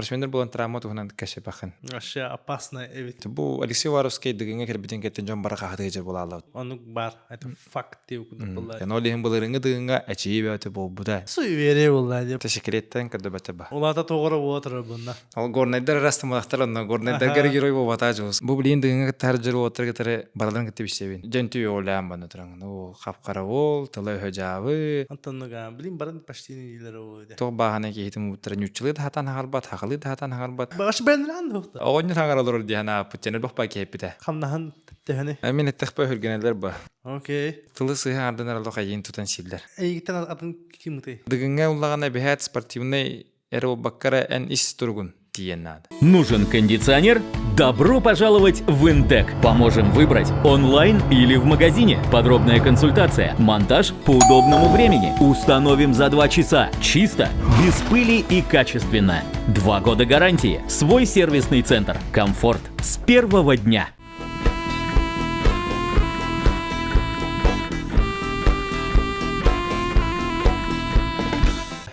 спортсмендер болан травма туһунан кэше бахан. Вообще опасно эвит. Бу Алексей Варовский дыгынга кербитен кеттен жон бара хаты жер болалар. Онук бар. Это факт деп булла. Я нолиһин булырыңга дыгынга ачии бәте болбуда. Суеверие булла деп. Тешекереттен кырды бата ба. Улата тогора отыр бунда. Ал горнайдар растымактар онна горнайдар герой бо бата жос. Бу билин дыгынга тар жер отыр гетере барадан кетип ишебин. Жентү олам бана туран. О капкара ол, тылы höҗабы. Антонга билин барын почти нилер ойда. То бахана ки хитим утра нючлы хатан хагарбат, хагылы хатан хагарбат. Баш бенлан дохта. Огонь хагаралар дияна путенер бак паки хепите. Камнахан тәһәне. Амин иттехпе хөргенелер ба. Окей. Тылы сыйга ардынар алда кайын тутан силлер. Эйгтен атын кимти. Дыгынга уллагана бехат спортивный эро баккара эн ис тургун тиеннад. Нужен кондиционер? Добро пожаловать в Интек. Поможем выбрать онлайн или в магазине. Подробная консультация. Монтаж по удобному времени. Установим за 2 часа. Чисто, без пыли и качественно. 2 года гарантии. Свой сервисный центр. Комфорт с первого дня.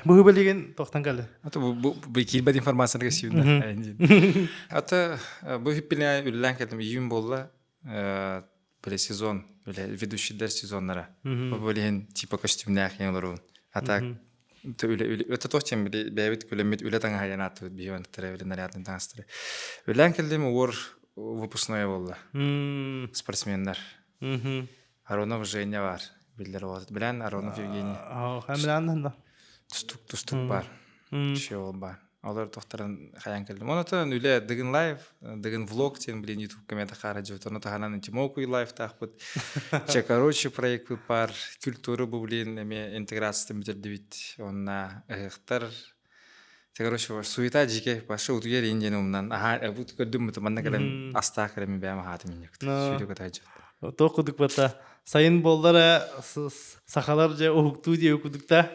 Бу билген тохтан калды. Ата бу килбет информацияны кесибин. Ата бу хиппиле үллән келдим июнь болла. Бер сезон, үле ведущийлер сезоннары. Бу билген типа костюмнар яңлару. Ата үле өтө тохчем биле бәбит күлемет үле таңа хаянаты бивен теревле нарядын таңстыры. Үллән келдим ор выпускной болла. Спортсменнар. Аронов Женя бар. Биллер вот. Белән Аронов Евгений. Хамлан да. Тустук бар. Шеол бар. Алар тохтарын хаян келдим. Онотон үле дыгын лайв, дыгын влог тен билен YouTube коммента каражы. Онотон ханан тимоку лайв тахпыт. Че короче проект бар. Культура бу билен эме интеграция битердибит. Онна ыктар. Че короче суета жике башы утугер инден умнан. Аха, бу көрдүм мөтө манда келем аста келем бәм хатым инек. Сүйлөгө тажы. Токудук бата. Сайын болдара сахалар же укту же укудукта.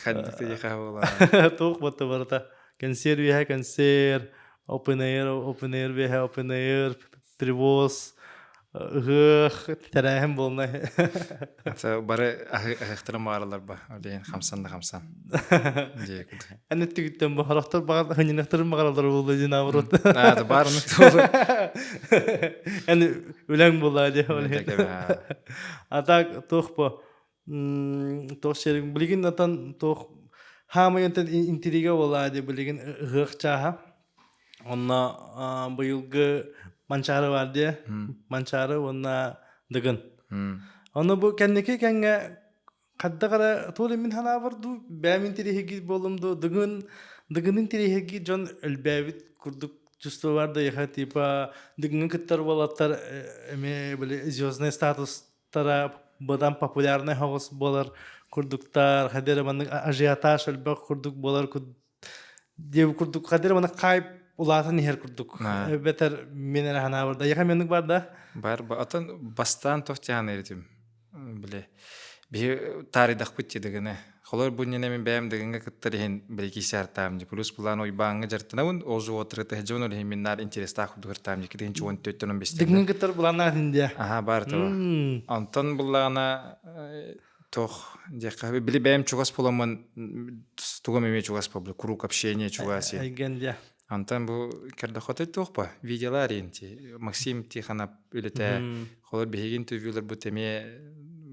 Хандыкты яка бола. Ток бата барата. Консер виха консер, open air виха open air, привоз, терәһем болна. Ата бары ахтырым баралар ба. Олен 50-50. Дек. Аны тигиттен бу характар багар хыннактырым багарлар болду дина аврот. Ата барын толы. Аны үләң була ди олен. Ата тохпо. Тохшерин билген атан тох хамы ентен интрига була ди билген гыкчаха. Онна быйылгы манчары бар ди. Манчары онна дыгын. Оны бу кеннеке кенге каддагара толы мин хана барду бәмин тирихиги болумду дыгынын тирихиги жон өлбәбит курдук чувство бар да яха типа дыгын кыттар болаттар эме биле звездный статустара бадан популярный хавас болар курдуктар хадер ман ажиотаж өлбәк курдук болар дев курдук хадер ман кайп улатын хер курдук бетер менен хана бар да яха меник бар да Бар атын бастан тохтян эритим. Биле. Би таридах путти дегене. Холор буннене мен бәм дегенге кыттар хен билеки шартам ди плюс план ой банга жартынабын озу отрыты хежон ol хеминнар интереста худуртам ди киден 14-15. дыгын кыттар буланар инде. Аха бар то. Антон буллагана тох дека биле бәм чугас поламан туга меме чугас паблы круг общения чугаси. Айгенде. Антон бу керде хоты тохпа видеолар инти Максим Тиханов үлете холор беген төвүлөр бу теме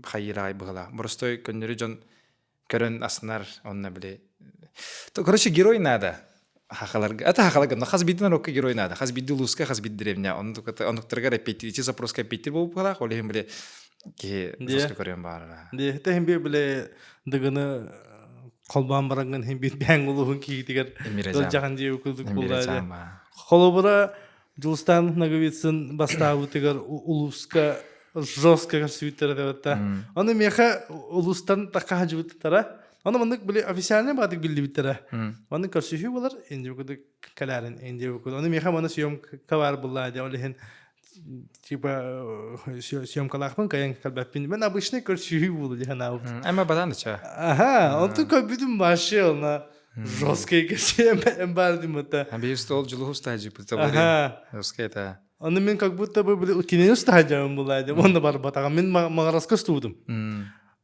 хайрай быгла. Простой көндөрү жон көрөн аснар онна биле. То короче герой надо. Хахаларга. Это хахаларга. Но хаз бидден рокка герой надо. Хаз бидди луска, хаз бидди древня. Он токтарга репетити запрос капитир бу быгла. Холем биле ки заска көрөн бара. Де те хем биле дыгыны колбан баранган хем бит бәң улугун кийтигер. Дол жаган же укулдук булда. Холобура Жулстан наговицын бастабы тигер улуска жестко свитер девата. Аны меха улустан такка жыбыттара. Аны мындык биле официальный бадык билди биттара. Аны көрсүшү булар, энди букуду каларын, энди букуду. Аны меха маны съемка бар булла де олехен типа съемкалахпын каян калбаппин. Мен обычный көрсүшү булду дехана. Ама бадан ча. Ага, он только бидим машил на жесткий кесем барды мыта. А би стол жулу стажи пытабары. Жесткая. Аны мен как будто бы кинен стадион булайды. Онда бар батага мен магараска студым.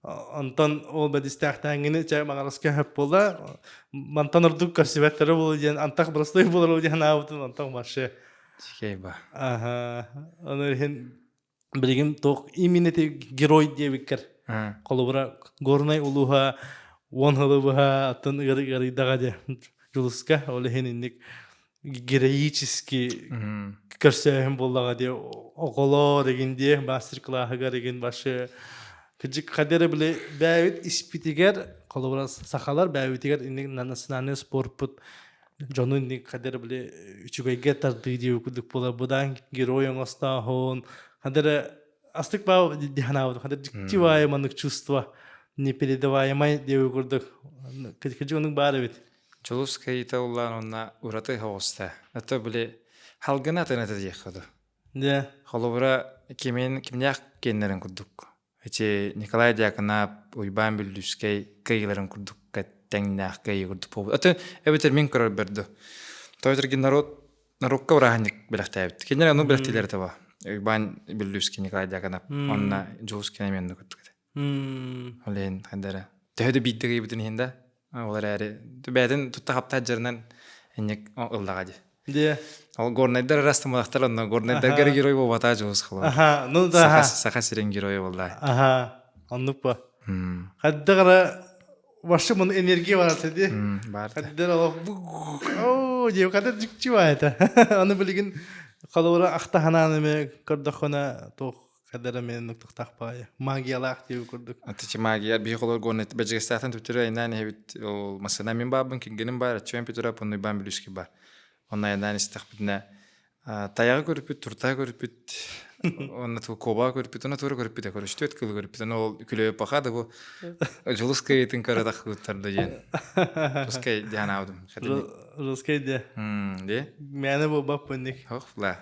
Антон ол бәдистәхтәңгене чай мағараска хөп бола. Мантан ұрдық көрсебәттері болу ден, антақ бұрыстой болу ден ауытын антақ башы. Чикей ба. Ага. Оны хен білігім тоқ именно те герой дебіккер. Қолыбыра горнай улуға, он хылыбыға, атын ығырыдаға де жұлысқа. Олы хен иннік героический көрсөйім болдаға де оғыло деген де, мастер-классыға деген башы. Кыжык кадері біле бәуіт іспетігер, қолыбыра сақалар бәуітігер иннік национальный спорт бұд. Жону иннік кадері біле үчігайге тарды деу күдік бола. Бұдан геройын остағын. Кадері астық бау диханауды. Кадері диктиваеманық чувства. Не передаваемай деу күрдік. Кыжык оның бары бет. Чулуска ита уллан онна ураты хауста. Это біле халгына тәнәті дейік қоды. Да. Холобыра кимняк кеннерін күрдік. Эти Николай Дьяконап, уйбан бүлдүскей кыйларын күрдік кәттәңнәқ кәйі күрдік побуд. Это әбетер мен көрір берді. Тойтырги народка ураханник біліқті әбетті. Кеннер ану біліқтелер таба. Уйбан бүлдүскей Николай Дьяконап. Онна жуыз кенеменді күрдік. Олейін қандары. Төхеді бейдігі ебетін енді. Олар әрі. Бәдін тұтта қапта жарынан әнек ұлдаға де. Да. Ол горнайдар растамадақтар, онна горнайдар герой болбата жуыз қылы. Аха, ну да. Сақа сирен герой болдай. Аха, аннық ба. Қадды қара башы мұны энергия бар атады. Бар. Қадды ооо, деу қадыр жүкчі ба айта. Аны білген қалуыра ақтахананымен көрдіқона тоқ қадыры мен нүктіқ тақпай. Магиялақ деу көрдік. Атычы магия бей қолыр горнайты бәжігістақтан түптірі айнан ебіт ол масына мен бабын кенгенім бар, атчуен петурап оны бан білүскі бар. Онна айнан істақ бітіне таяғы көріпіт, тұртағы көріпіт, онна тұғы коба көріпіт, онна тұры көріпіт, көрішті өткілі көріпіт. Оны ол күлі өпақады бұл жылыскай етін қарадақ күттарды ден. Жылыскай ден аудым. Жылыскай де. Де? Мәні бұл бап бөндік. Хоқ, бұла.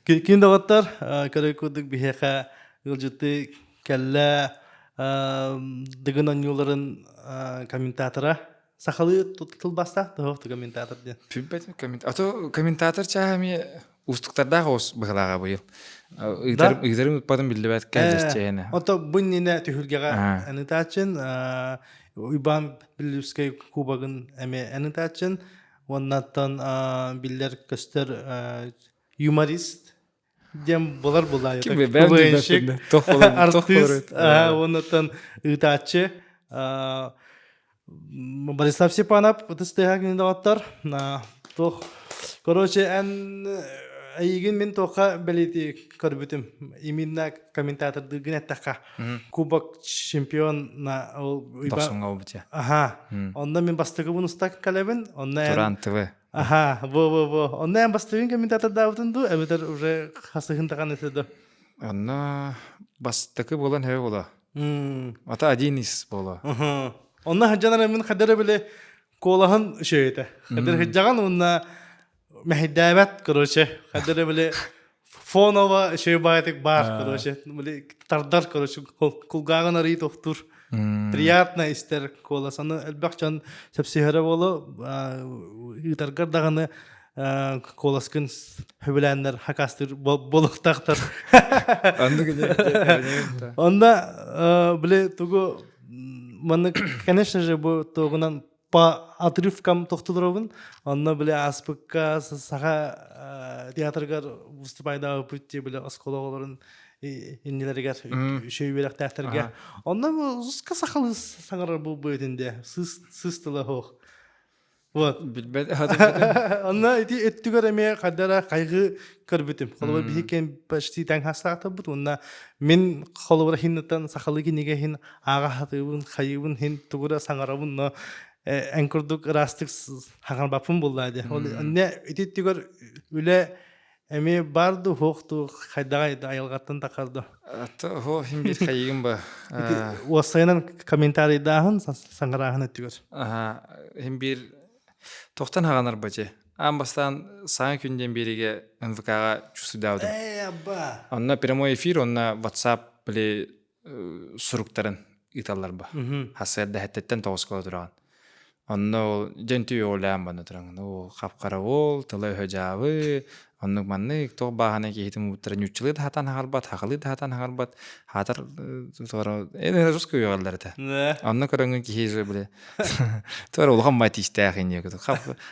Кейін дағыттар, көрі көдік бігеға ғылжыты кәлі дығын оңыларын комментатора сақалы тұтылбастақ тұғықты комментатор ден. Пүббәті комментатор. Ато комментатор чағами ұстықтардағы осы бұғылаға бұйыл. Үгдерім ұтпадым білді бәт кәлесчейіні. Ото бұннені түйілгеға әнітачын, ұйбан біліскай кубағын әме әнітачын, оннаттан білдер көстер юморист дем болар бұлай. Кім бе бәрді артист, оннаттан ұйтачы, Борислав Степанов, тыстыға кенедаваттар. Короче, әйген мен тоқа бәлеті көрбітім. Именно комментатор дұғын әттіға. Кубок чемпион Досыңға обыте. Аха. Онда мен бастығы бұны ұстақ кәлебін. Туран ТВ. Аха, во. Онда ән бастығын комментатор дауытынды, әбетер уже қасығын таған етеді. Онда бастығы болан әуі бола. Ата адинис бола. Онна хаджанар мен қадары біле қолағын үшеуеті. Қадары хаджаған онна мәхиддәбәт, короче. Қадары біле фонова үшеу байытық бар, короче. Тардар, короче. Құлғағын арый тоқтур. Приятно істер қоласаны. Әлбәқ жан сәпсихары болу. Үйтарғар дағаны қоласкын хөбіләнлер, хакастыр, болықтақтар. Онда біле тұғы Маны, конечно же, бұл тоғынан по отрывкам тоқтылыровын, онна біле аспыққа, саға театргар выступайдағы бүтте біле оскологаларын иннелергер, үшеу берек тәхтерге. Онна ұзысқа сақалы саңырар бұл бөйтінде, сыстылы хоқ. Вот. Онна өттігер әме қадара қайғы көрбітім. Қолыбыр бейкен почти тәң хастағыты бұд. Онна мен қолыбыр хиннеттен сақалы кенеге хин аға хатыбын, қайыбын, хин тұғыра саңарабын. Ән күрдік растық хаған бапын болдайды. Онна өттігер үлі әме барды хоқты қайдағайды айылғаттан тақарды. Хо, хин бір қайығым ба. Осайынан комментарийдағын саңарағын өттігер. Хин бір тоқтан хағанар бәте. Амбастан саңа күнден береге НВК-ға чүсудаудым. Абба! Онна прямой эфир, онна WhatsApp біле сұруқтарын италар ба. Хасырда әттеттен тоғыз қала тұраған. Онно ол жентүй олаан баны туран. О капкара ол, тылы höjabı, оннук маннык то бахана кихитим уттара нюччылы да хатан хагалбат, хакылы да хатан хагалбат. Хатар тора эне жуску югалдар та. Не. Онно көрөнгөн кихиже биле. Тора улган матистах инне көтө.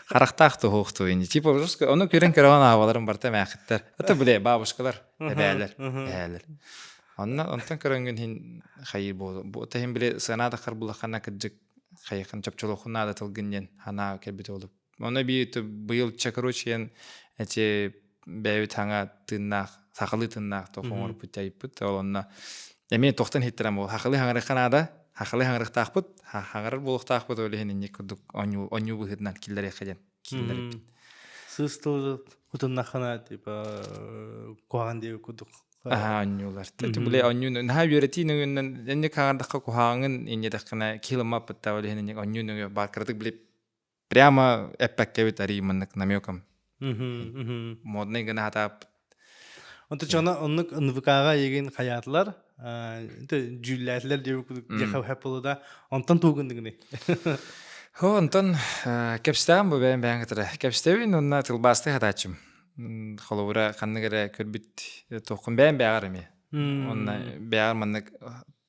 Характах то хокту инне. Типа жуску онно көрөн көрөн аваларын барта мәхиттер. Ата биле бабушкалар, эбәлер, эһәлер. Онтан көрөнгөн хин хайыр болду. Бу тахин биле санада карбулахана кыджык хайхан чапчолохуна да тылгыннен хана келбит болуп. Оны бийт быйыл чакыручен эти бәйбит хаңа тыннах, сакылы тыннах тохоңор путайпыт. Олонна эме тохтан хиттерам ол. Хакылы хаңарык канада, хакылы хаңарык тахпыт, хаңарыр болук тахпыт олehen инне кудук оню быхытнан киллер хажан. Киллер. Сыстыл утуннахана типа куаган деп кудук. Онюлар. Тэт биле оню на юретинен энне кагардакка куагын инне дакына килма пытта олehen инне оню бакырдык биле прямо эппекке бит аримыннык намёком. Модный гына хатап. Онто чана оннук НВКга еген хаятлар, жүлләтләр деп кудук яхав хапылда онтан тугындыгыны. Хо онтан кепстам бу бен гатра. Кепстевин онна тылбасты хатачым. Холовра ханныгара көрбит токун бен бәгарыме. Онна бәгар маннык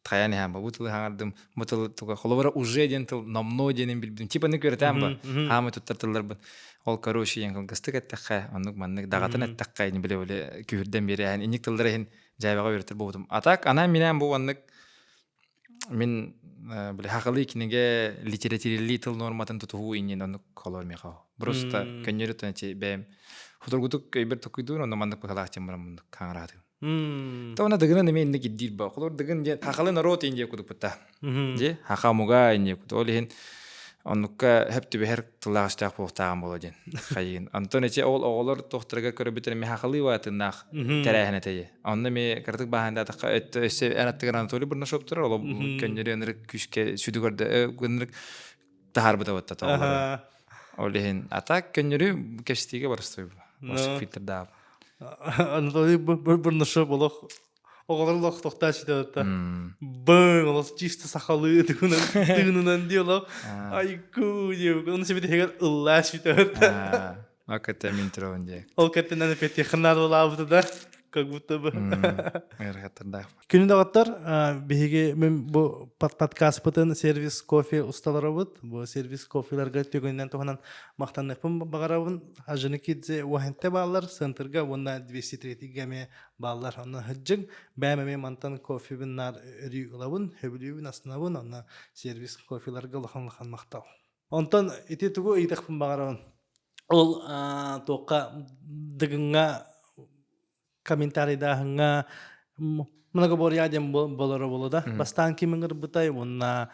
таяны хам бутылы хаңардым. Бутылы туга холовра уже ден тыл намно денен билбим. Типа не көртәм ба. Хамы туттартылар бу. Ол короче яңгыл гыстык аттакка, оннук маннык дагатын аттакка ини биле күрдән бери аны иник тылдырын жайбага өретер болдум. Атак ана менен бу оннук мен биле хакылы кинеге литературный тыл норматын тутуу инен оннук колор меха. Просто көннөрөтөн эти бем фотографик бер токуйдун онна мандык бакалактым мындык каңрады. Тона дыгына неме инне гиддир ба. Колор дыгын же хакылы народ инде кудук бата. Же хакамуга инде куд. Олehen оннукка хепти бер тыллагыстак болтаган болоден. Хайын. Антон эче ол оголор тохтырга көрө битер ме хакылы ватынак терехне тее. Онда ме кырдык баһанда да эсе анаттыган Анатолий бирна шоптур. Ол көннөрөнөр күшке сүдүгөрдө гынрык тахарбыта батта та. Олehen атак көннөрү кештиге барысты. Осы фильтр да. Анатолий бирна шоп олох оголорлох тохташ да. Бын олос чисто сахалы дыгынынан диоло. Айку диу, он себе дегер уллаш битер. Аката минтронде. Ол кеттен пети хнар болабыды да. Как будто бы. Эрхаттарда. Күнү дагаттар биһиге мен бу подкаст бутын сервис кофе усталары бут. Бу сервис кофелерге төгөннән тоханан мактаныкпын багарабын. Ажыныкидзе вахенте баллар центрга вонна 203 геме баллар аны хыджың бәмеме мантан кофе биннар рюлабын хөбүлүбүн аснабын аны сервис кофелерге лахан мактау. Онтан ити тугу ыйтакпын багарабын. Ол тоққа дыгынга комментарийда ханга многоборья дем болоро болода. Бастан кимингер бутай онна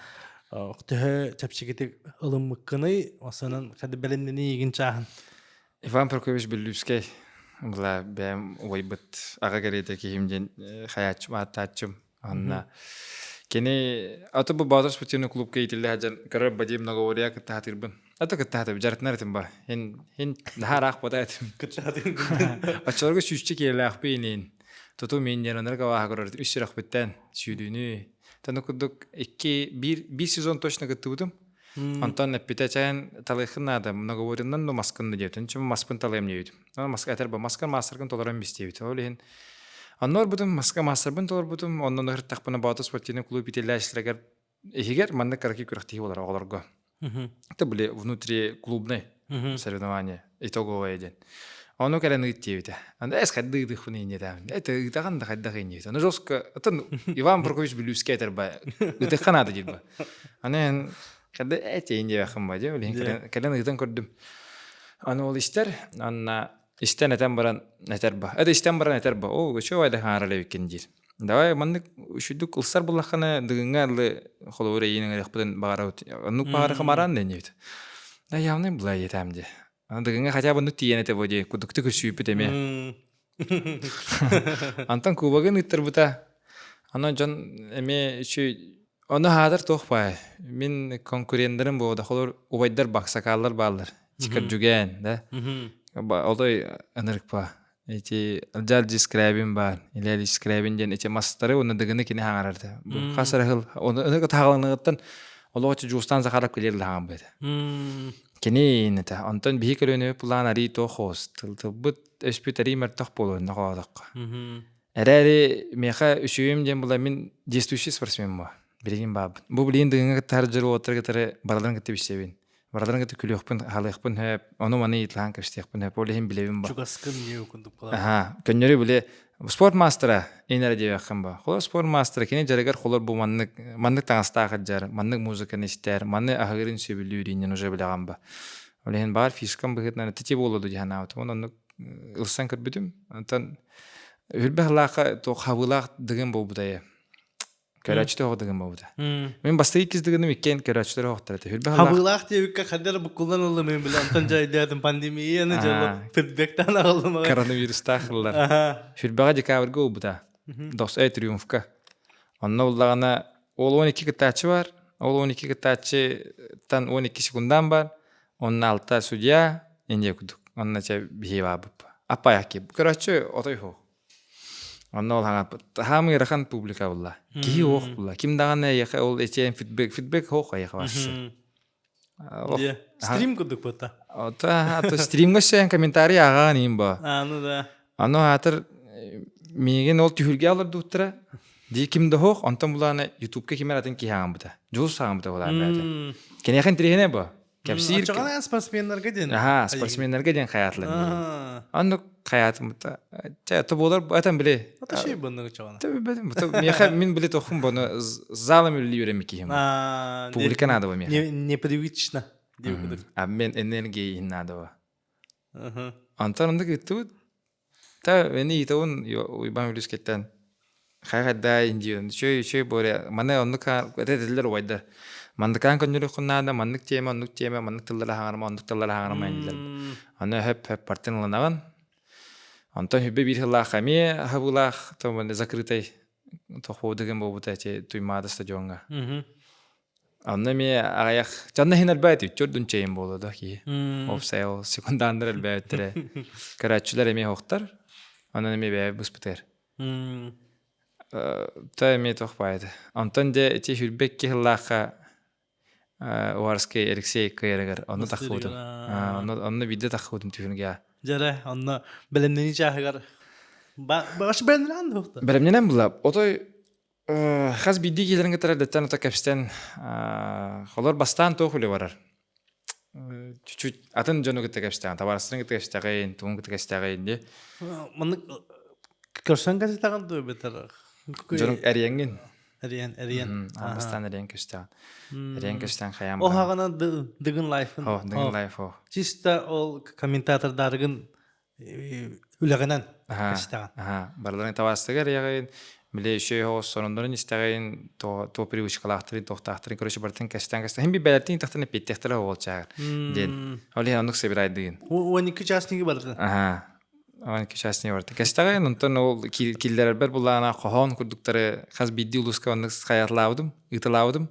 төхө чапчигитик ылыммыккыны осанын кады белендени игин чахан. Иван Прокофьевич Белюцкий була бем ойбыт ага керете кийимден хаячым атачым анна кени аты бу базар спортивный клуб кейтилде хаджан карар бадим многоборья кытатырбын. Ата кытатып жарытнарытым ба. Хин нахарак бодатым. Кытатым. Ачорга сүчче келак бейнен. Тоту меннен онарга вахагырыр үсүрак биттен сүйдүнү. Таны кудук 1 сезон точно кыттыбытым. Антон эпитачан талыхнада многовориннан но масканны дептен. Чим маспын талайм дейт. Ана маска атерба маска масыргын толарам бистейт. Олehen аннор бутум маска масырбын толар бутум. Оннан ыр такпына бата спортивный клуб ителяшлагер. Эгер манда караки курахти болар оголорго. Это были внутриклубные соревнования, итоговые день. Он у кого-то нытьевит. Он да, сходы дыхуни не там. Это игран да ходда нет. Он жестко. Это Иван Прокофьевич Белюцкий терба. Это Канада дирба. Они когда эти индия хамбади, или когда нытан кордым. Он улистер, он истен этамбаран нетерба. Это истенбаран нетерба. О, что это ханрале викендир. Давай маннык шүдүк улсар буллахана дыгынгалы холовре йинең яхпыдан багараут. Нук багара хамаран денет. Да явный булай етамде. Дыгынга хотя бы нутиен это воде кудукты күсүп этеме. Антан кубагын иттер бута. Ана жан эме чүй аны хадыр тохпай. Мен конкурентлерим болду. Холор убайдар баксакаллар баллар. Чикар жүген, да. Олой анырыкпа. Эти алжалжи скрабин бар, или скрабин ден эти мастары оны дыгыны кини хаңарарды. Бу хасарахыл, оны тагылыныгыттан Олоочу жустан захарап келер лаган быт. Кени нета антон бихи көлөнө план ари то хост. Тылбыт эспитари мертах болон нагадак. Эрэри меха үшүм дем була мен действующий спортсмен ба. Билген баб. Бу билген дыгынга таржыры отыр кетере барадан кетип ишебин. Барадан кетип күлөкпүн, халыкпын хэп, ону маны итлан кештекпин хэп, олехин билебин ба. Чугаскын не укундук бала. Аха, көннөрү биле спорт мастера энер деп акын ба. Холор спорт мастера кене жарыгар холор бу маннык таңстагы жар, маннык музыканы истер, манны агырын сөбүлүрүнөн уже билеган ба. Олехин бар фишкам быгытнан тити болду жана ат. Ону ылсан көрбүдүм. Антан үрбәхлака то хавылак деген болбудая. Көрәчтә хогдыгын болбуда. Мен басты икиздигенем иккен көрәчтә хогдыра. Хабылах дебикка кадер бу кулланылды мен биле антан жайдадым пандемияны жолу фидбэктан алдым. Коронавирус тахыллар. Хүрбәгә декабрьгә болбуда. Дос ай триумфка. Анна уллагана ол 12 кытачы бар. Ол 12 кытачы тан 12 секундан бар. Onun altta судья инде кудук. Онна че бихева бу. Апа яки. Көрәчтә отой хо. Онна ол хамы рахан публика булла. Ки ох булла. Ким даганы яка ол эчен фидбэк хох яка баш. Стрим кудук бота. Ата стримга сен комментарий аган имба. Ну да. Аны хатыр меген ол түһүргө алыр дуттыра. Ди кимде хох, антан буланы YouTube-ка кимер атын киһаган бута. Жус саган бута булар бата. Кенехан трегене бу. Кепсир. Чагана спортсмендерге ден. Аха, спортсмендерге ден хаятлы. Аны хаятымда. Та болар атан биле. Ата şey bunun чагана. Таби билем. Меха мен биле тохум буну залым үлли юремики хим. Публика надо меха. Непривычно. А мен энергия надо. Антан анда кетти. Та мени итон уйбан билискеттен. Хайгада индион. Чөй боре. Мана оннука эделер ойда. Мандыкан көннөрү куннада маннык тема, маннык тыллар хаңарма, маннык тыллар хаңарма индилер. Аны хөп партинланаган. Антон хөббе бир хылла хами хабулах томан закрытай тохо деген болбута че туймада стадионга. Анна ме аяк жанна хинер байты чөрдүн чейин болду ки. Офсайл секундандыр элбеттере. Карачылар эме хоктар. Анан эме бе буспетер. Та эме тохпайды. Антон де че хүрбекке хыллаха Уарский Алексей Кайрагар, он тахудum. Он видео тахудum тюнга. Жара, он белемнени чахагар. Баш белемнен хохта. Белемнен була. Отой хаз бидди келеринге тарап деттен ота капстен холор бастан тохуле барар. Чуть-чуть атын жонуга текапстан, табарсырын текапстагын, туңга текапстагын де. Маны көрсөң газетаган да бетер. Жонук эренген. Эриен. Бастан эрен көстөгөн. Эрен көстөгөн хаям. О хагана дыгын лайфын. О, дыгын лайф о. Чисто ол комментатордарыгын үлегенен көстөгөн. Барларын табастыгар ягын биле шөй хос сорундарын истеген то привычкалактырын токтактырын көрөшө бартын кастан. Хем би белетин тактаны петтектер болчагыр. Ден. Оле анук себирайдыгын. 12 участниги барды. Аны кичасны барты. Кастагы онтон ол киллер бер булана кохон курдуктары хаз бидди улуска онны хаятлаудым, ытылаудым.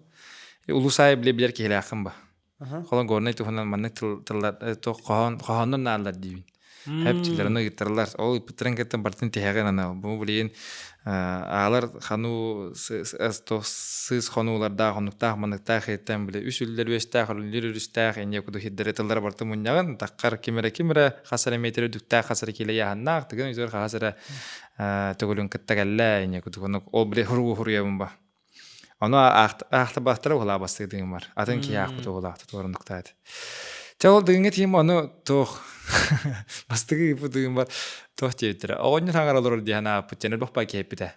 Улусай билер келе акын ба. Холон горнай туханан манны тыллар то кохоннан налар дибин. Хеп тилерне гитарлар. Ол питрен кеттен бартын тегеген ана. Бу билен алар хану сыз хануларда хануктах манныктах еттен биле үсүллер бештах лирүстах эне куду хиддеретелер барты муняган таккар кимере хасара метр дүктах хасара келе яханнак деген үзөр хасара төгөлүн кеттагалла эне куду ол биле хуру ба. Ана ахта бахтара ола басты деген бар. Атын ки ак куду ола торунуктайды. Чал дегенге тим аны тох бастыгы бу деген бар. Тох жетер. Огонь хангаралар дияна путенер бак кепите.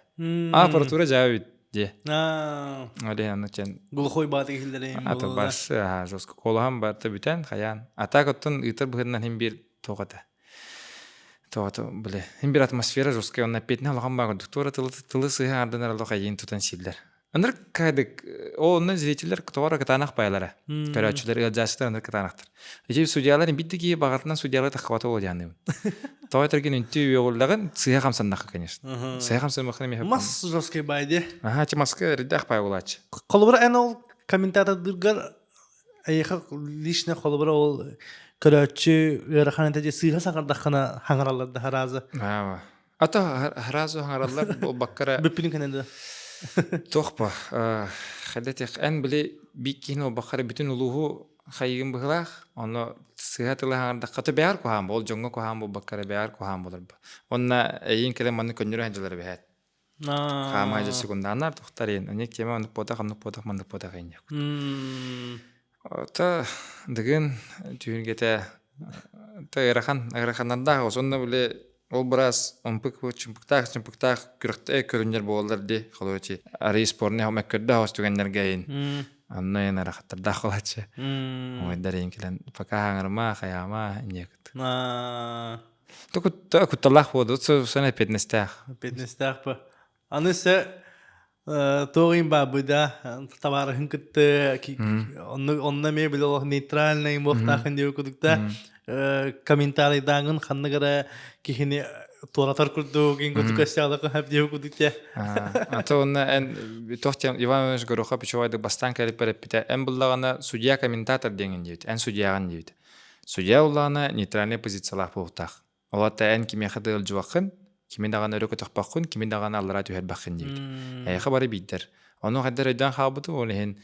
Апаратура жабыт де. Але аны чен. Глухой баты хилдере. Ата бас жоско колам барты бүтен хаян. Атакоттун итер быгынан хим бир тогата. Тогата биле. Хим бир атмосфера жоско онна петне алган бар. Доктора тылысы ардынар алга ен тутан силлер. Андар кайдык оны зрителер ктовара катанак байлары. Көрөчүлөр жазыштар андар катанактыр. Эже судьялар биттиги багатынан судьялар тахвата болжаны. Тойтырген үнтү өгөлдөгөн сыя камсандак, конечно. Сыя камсан махнами хеп. Мас жоске байде. Чи маска редах бай болачы. Колбура энол комментатордыргар айха лишне колбура ол көрөчү яраханада же сыйга сагардакана хаңараларды харазы. Ата харазы хаңаралар бул баккара. Биппин канада. Тохпа. Хадетек эн биле bir kino bakara bütün uluhu hayın bıhlaq, onu sıhhatılağında katı beğer kuhan bol, jonga kuhan bol bakara beğer kuhan bolur bu. Onna eyin kele manı könnürü hancaları beğer. Kama hacı sekundanlar tohtar yin. Önek keme onuk podak yin yok. Ta dıgın tühülgete ta ırakandan da sonra bile ol biraz çımpıktaq kürükte körünler boğulur di. Xoloçi arı sporunu homek körde hoş tügenler gayin. Anna yana rahatlar da xolaçı. Oydar yin kilen paka hangarma khayama inyekut. Ta kutalaq bodu sana petnestaq. Petnestaq pa. Anısa Тоғин бабыда табарыхын кытты онна ме бил олох нейтральный мохтахын деп кудукта комментарийдагын ханныгара кихини торатар курду ген кутукасталык хап деп кудукта. Ата онна эн тохтем Иванович Гороха пичовайды бастан келип берипте. Эн буллагана судья комментатор деген дейт. Эн судьяган дейт. Судья уллагана нейтральный позициялар болтак. Олата эн киме хадыл жуакын kimin dağına örük ötüqpaqın, kimin dağına allara tühedbaqın deyip. Ayakı bari biydir. Onu kadar öden xabıdı, onu hen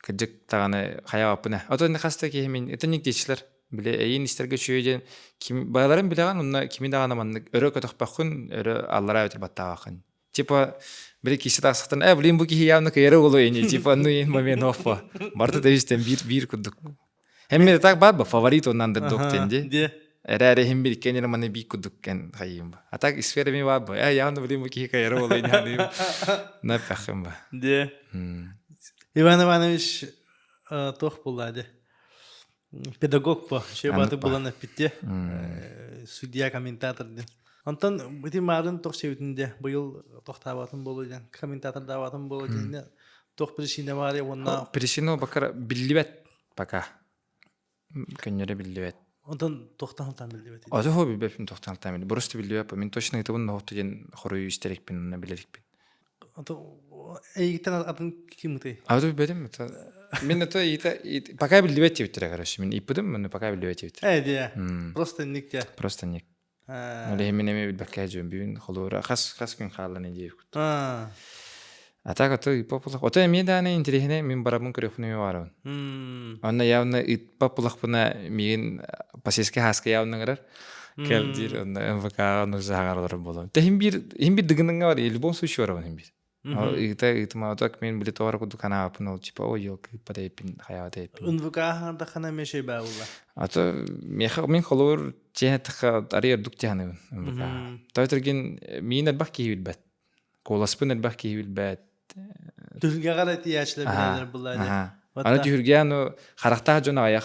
kıcık dağına xaya apına. Oto ne kasta ki hemen, etanik deyişler. Bile eyin isterge şöyden, bağların bileğen, onunla kimin dağına manlık, örük ötüqpaqın, örü allara ötür battağın. Tipa, bile kişi dağsıqtın, bileyim bu ki hiyavını kıyarı olu eni, tipa, onu en mamen ofpa. Marta devişten bir kuduk. Hem de tak bad, favorit ondandır doktendi. Era hem bir kenara mana bir kudukken hayım. Atak isfere mi var bu? Yağını bileyim bu ki kayara olayın hani. Ne pekim bu? De. Ivan Ivanoviç toh buladı. Pedagog bu. Şey batı bulanı bitti. Судья комментатор. Ondan bütün marın toh sevdiğinde bu yıl toh tavatın boluyan. Kommentator tavatın boluyan. Toh prişine var ya onunla. Prişine bakar billibet baka. Kenara billibet. Ondan tohtan bildi beti. Adı hobi bepin tohtan bildi. Burası bildi bep. Min toşun ite bunun hohtu gen xoruyu isterek bin ona bilerik bin. Adı eğiten adın kim mutay? Adı bedim mi? Min ato ite paka bildi beti bitir kardeş. Min ipudım mı? Paka bildi beti bitir. Evet ya. Просто ник ya. Просто ник. Öyle hemen eme bil bakay jön bir xolura xas gün xallan diye. Atak atı ipopulak. Ota eme dane interihine min barabun körefunu varın. Onna yavna ipopulak buna min pasiske haske yavna garar. Keldir onna MVK onu zagarlar bolon. Te him bir dıgınınga var. Elbon suçu var onun bir. İtma otak min bile tovar kudu kana apın ol çipa o yok pada ipin hayata ipin. MVK da kana meşe bağula. Ata min xolur cehet arıyor duk cehanı MVK. Tawtergin min elbak ki bilbet. Kolaspın elbak ki bilbet. Tülge garat yaşlı bilenler bulaydı. Ana tühürgen o xaraqta jona ayaq.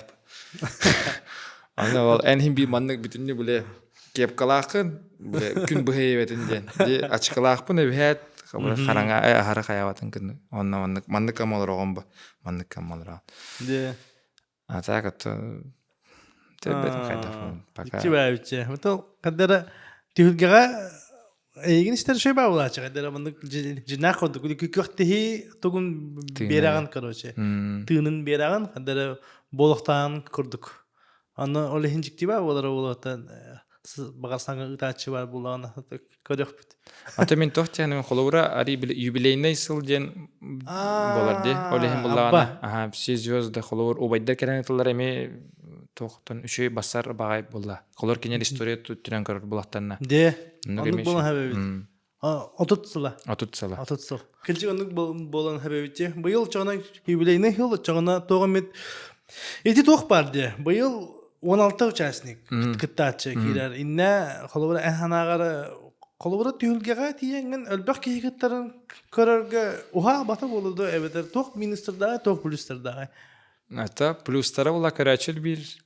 Ana ol en bir manlık bütünlü böyle kep qalaqın böyle gün bu heyvetinden. De açıqlaqpın evet xaranga ahara xayawatın gün. Onna manlık kamal roğum bu. Manlık kamal roğum. De. Ata katı tebet kayda. Bitti be bitti. Hatta kadara tülge Egin ister şey bağlı açık. Deramandık cinak oldu. Köktehi togun beragan karoçe. Tığının beragan kadar boluktan kurduk. Anna öyle hincikti var olar olatan. Bagarsanга ıtaçı var bulağına körük bit. Ata min tohtiyanın xolura ari yubileyne isılgen bolardı. Öyle hem bulağına. Aha siz yozda xolur obayda kerenetler eme tohtan üçü basar bağay bulla. Xolur kenel istoriya tutturan karır bulaqtanna. De. Onu bolan habebi. Otutsala. Kıcı onu bolan habebi. Bu yıl çağına yubileyne yıl çağına toğamet. Eti toq bardı. Bu yıl 16 участник кыттачы кирер. Инне холобра эханагара холобра түйүлгега тиеңген өлбөк кийгиттарын көрөргө уха бата болду. Эбетер тоқ министрдагы, тоқ плюстердагы. Ата плюстара була карачыл bir.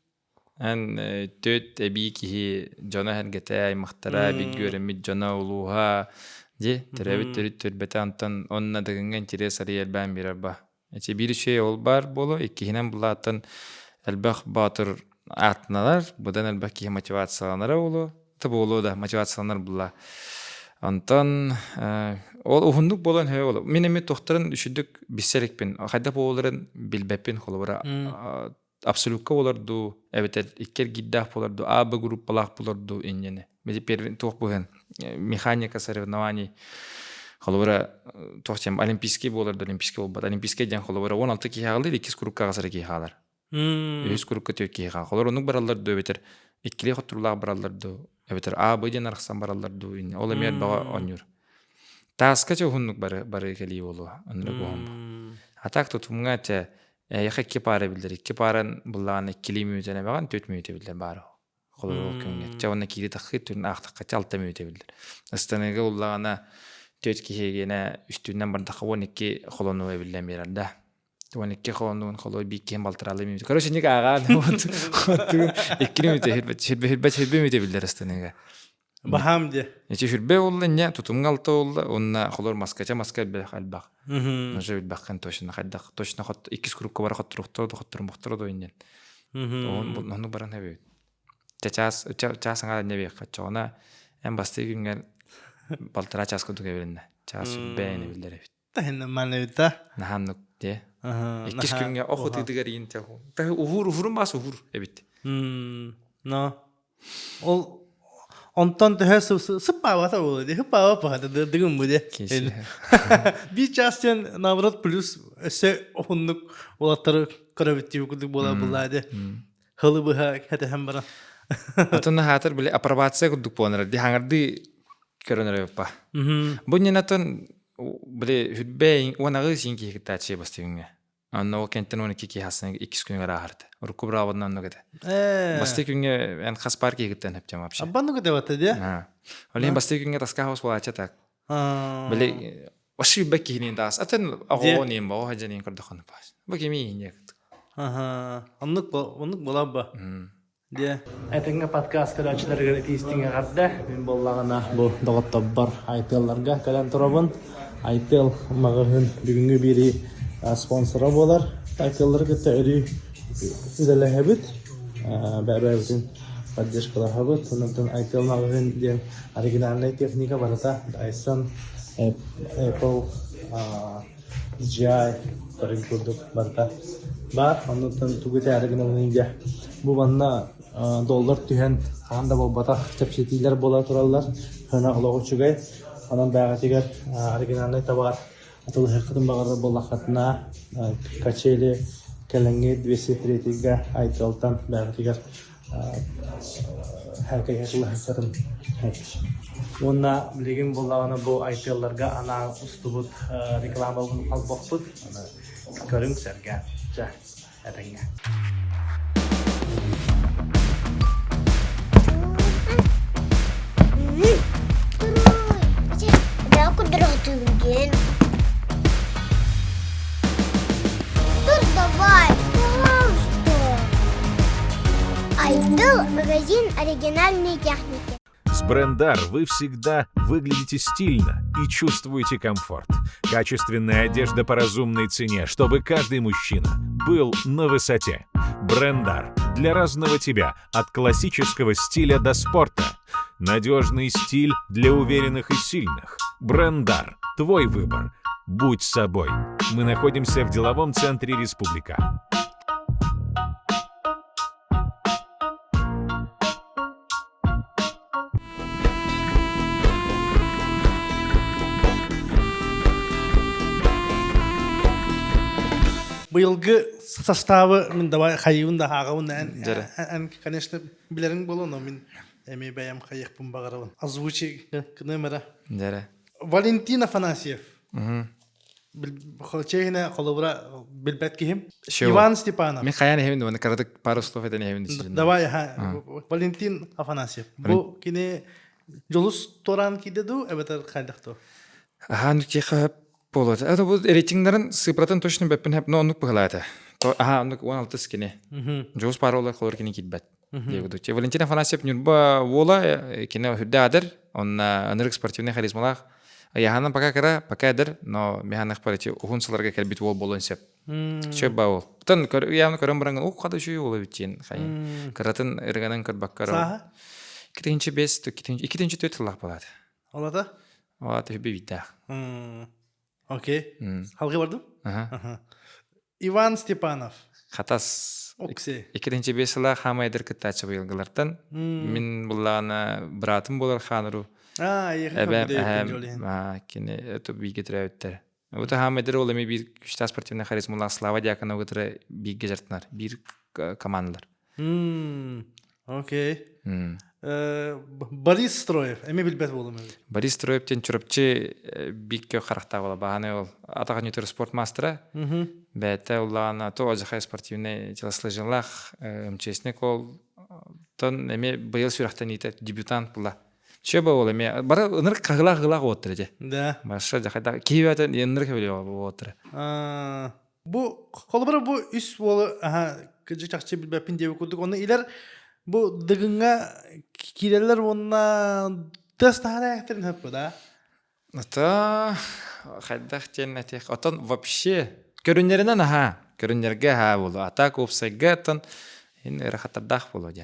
En töt ebi ki jona hergete mahtara bir göremi jona uluha je terebit törbete antan onna degen interes ariyel ben bir arba. Ece bir şey ol bar bolo ikihinen bulatan elbaq batır atnalar budan elbaq ki motivatsiyalanlar olu tabi olu da motivatsiyalanlar bulla. Antan ol uhunduk bolan he olu. Minemi tohtarın üşüdük biserek bin. Hayda boğuların bilbepin kolubara absolutka olardu. Evet ikker giddah olardu. AB grup balaq olardu injene. Mezi pervin toh buhen. Mehanika sarevnavani Холора тохчем олимпийский болар, олимпийский болбат. Олимпийский ден холора 16 ки халар, 2 курукка гасыр ки халар. 100 курукка төк ки халар. Холора онук бараллар ду бетер. Иккиле хоттурлар бараллар ду. Бетер А Б ден архсан бараллар ду. Ол эмер бага онюр. Таска чо хуннук бары кели болу. Онра бом. Атак тутумга те яха ки пара билдер. Ки паран булланы килимүтене баган 4 мүнөт билдер бары. Холора окуңга. Чавна кири тахы түрн ахтакка 6 мүнөт билдер. Астанага уллагана төт кихегене үстүннен бардакы 12 холону билем беренде. 12 холонун холой бикем балтыралы мүнөт. Короче ник аган. 2 мүнөт хетбе мүнөт билдер астанага. Бахамде. Эти хүрбе олла не тутумгалта олла онна холор маскача бе халбак. Нажа билбаккан точно хаддак точно хот 2 курукка бар хоттур доинен. Onu баран хабет. Часаңа не бек качона эм басты күнгө балтыра часко дуга беренде. Час бэни билдер. Тахна маневта. Наханнук де. 2 күнгө охот идигерин те. Та ухур бас ухур эбит. No. Ол онтон тэс сыппавата болды. Хыппава дегим буде. Би частен наоборот плюс эсе оннук улаттары коробитив кудук булады. Хылыбыха хата хамбара. Атына хатыр биле апробация кудук понер. Ди хангарды көрөнөр ба. Бунненатон биле хүббе онагы синки хитачы бастыгыңа. Анна кенттен 12 хасын 2 күнгө рахарт. Урку браваднан ногете. Бастыгыңа эн хаспарки гиттен хептем вообще. Аббану кете бата де? Олен бастыгыңа таска хаус болача так. Биле ваши беккинин дас. Атен агоним бо хажанин кырдахан пас. Бакеми инек. Оннук болабба. Де. Этеңге подкаст көрөчүлөргө тийстиңе кадда. Мен боллагана бу доготтор IPL-ларга калан турабын. IPL магын бүгүнгү бири спонсоры болар. IPL-ларга тәри үзеләһәбит. Бәбәбин поддержкалар хабыт. Сондан IPL магын ден оригинальный техника барата. Dyson, Apple, DJI көрүндүк барта. Бар, ондан тугуте оригинальный бу банна доллар түһен анда болбата чепчетилер бола тураллар. Ханаологучугай. Анан дагы оригинальный товар атыл хакытын багарда боллахатна качели келенге 203-га айтылтан дагы хакай хакылын. Онна билген боллаганы бу IPL-ларга ана устубут реклама албакпыт. Ана көрүңсәргә. Жа, әтәңгә. Давай, пожалуйста. Айдл магазин оригинальной техники. С Брендар вы всегда выглядите стильно и чувствуете комфорт. Качественная одежда по разумной цене, чтобы каждый мужчина был на высоте. Брендар для разного тебя, от классического стиля до спорта. Надежный стиль для уверенных и сильных. Брендар. Твой выбор. Будь собой. Мы находимся в деловом центре Республика. Быйылгы составы мен давай хайыын да хагын ан конечно билерин болу, но мен эми баям хайыкпын багарабын. Озвучи кнемера. Жаре. Валентин Афанасьев. Холчейна холовра билбет ким. Иван Степанов. Мен хаян хемин вона кардык пару слов это не хемин. Давай Валентин Афанасьев. Бу кине жолус торан кидеду эбетер кайдакто. Ну тихо полот. Это вот рейтингдарын сыпратын точно беппен хеп, но онук пыгалата. Онук 16 кине. Жолус паролар холор кине китбет. Дегуду. Валентин Афанасьев нюрба вола кине хүддадыр. Он анырык спортивный харизмалах. Яханан пока дыр, но механах парити ухунсаларга келбит вол болон сеп. Чөп баул. Тан явно көрөн баран о када шүй боло битин. Хай. Каратын эрганан көрбаккара. Саха? 2-5 2-4 тыллак болот. Олата? Олата хүбе битта. Окей. Халгы барды? Иван Степанов. Хатас. Оксе. 2-5 тыллак хамайдыр кытачы быйылгылартан. Мен буллана братым болар ханыру. Эбэм кини это биге тирәүттер. Вот хамедер ол эми бир күчтә спортивный харизмалар слава дякана гытыры биге жартнар. Бир командалар. Окей. Борис Строев. Эми билбет болом. Борис Строевтен чурапчы бикке характа бола. Баханы ол атаган ютер спорт мастера. Бәтә уллана то азхай спортивный телосложениях МЧСник ол тон эми быел сүрәхтән итә дебютант була. Чөбә ол эми бара ныр кагыла оттыр ди. Да. Баша жахайда кийәтен ныр кебеле оттыр. Бу колбара бу үс болы кыжы чакчы билбепин деп күрдүк. Оны илер бу дыгынга кирелер онна тестара әктерин хөп да. Ата хайдах теннетек. Атан вообще көрүннәреннән көрүннәргә булды. Ата копсайгатан ин рахаттардах булды ди.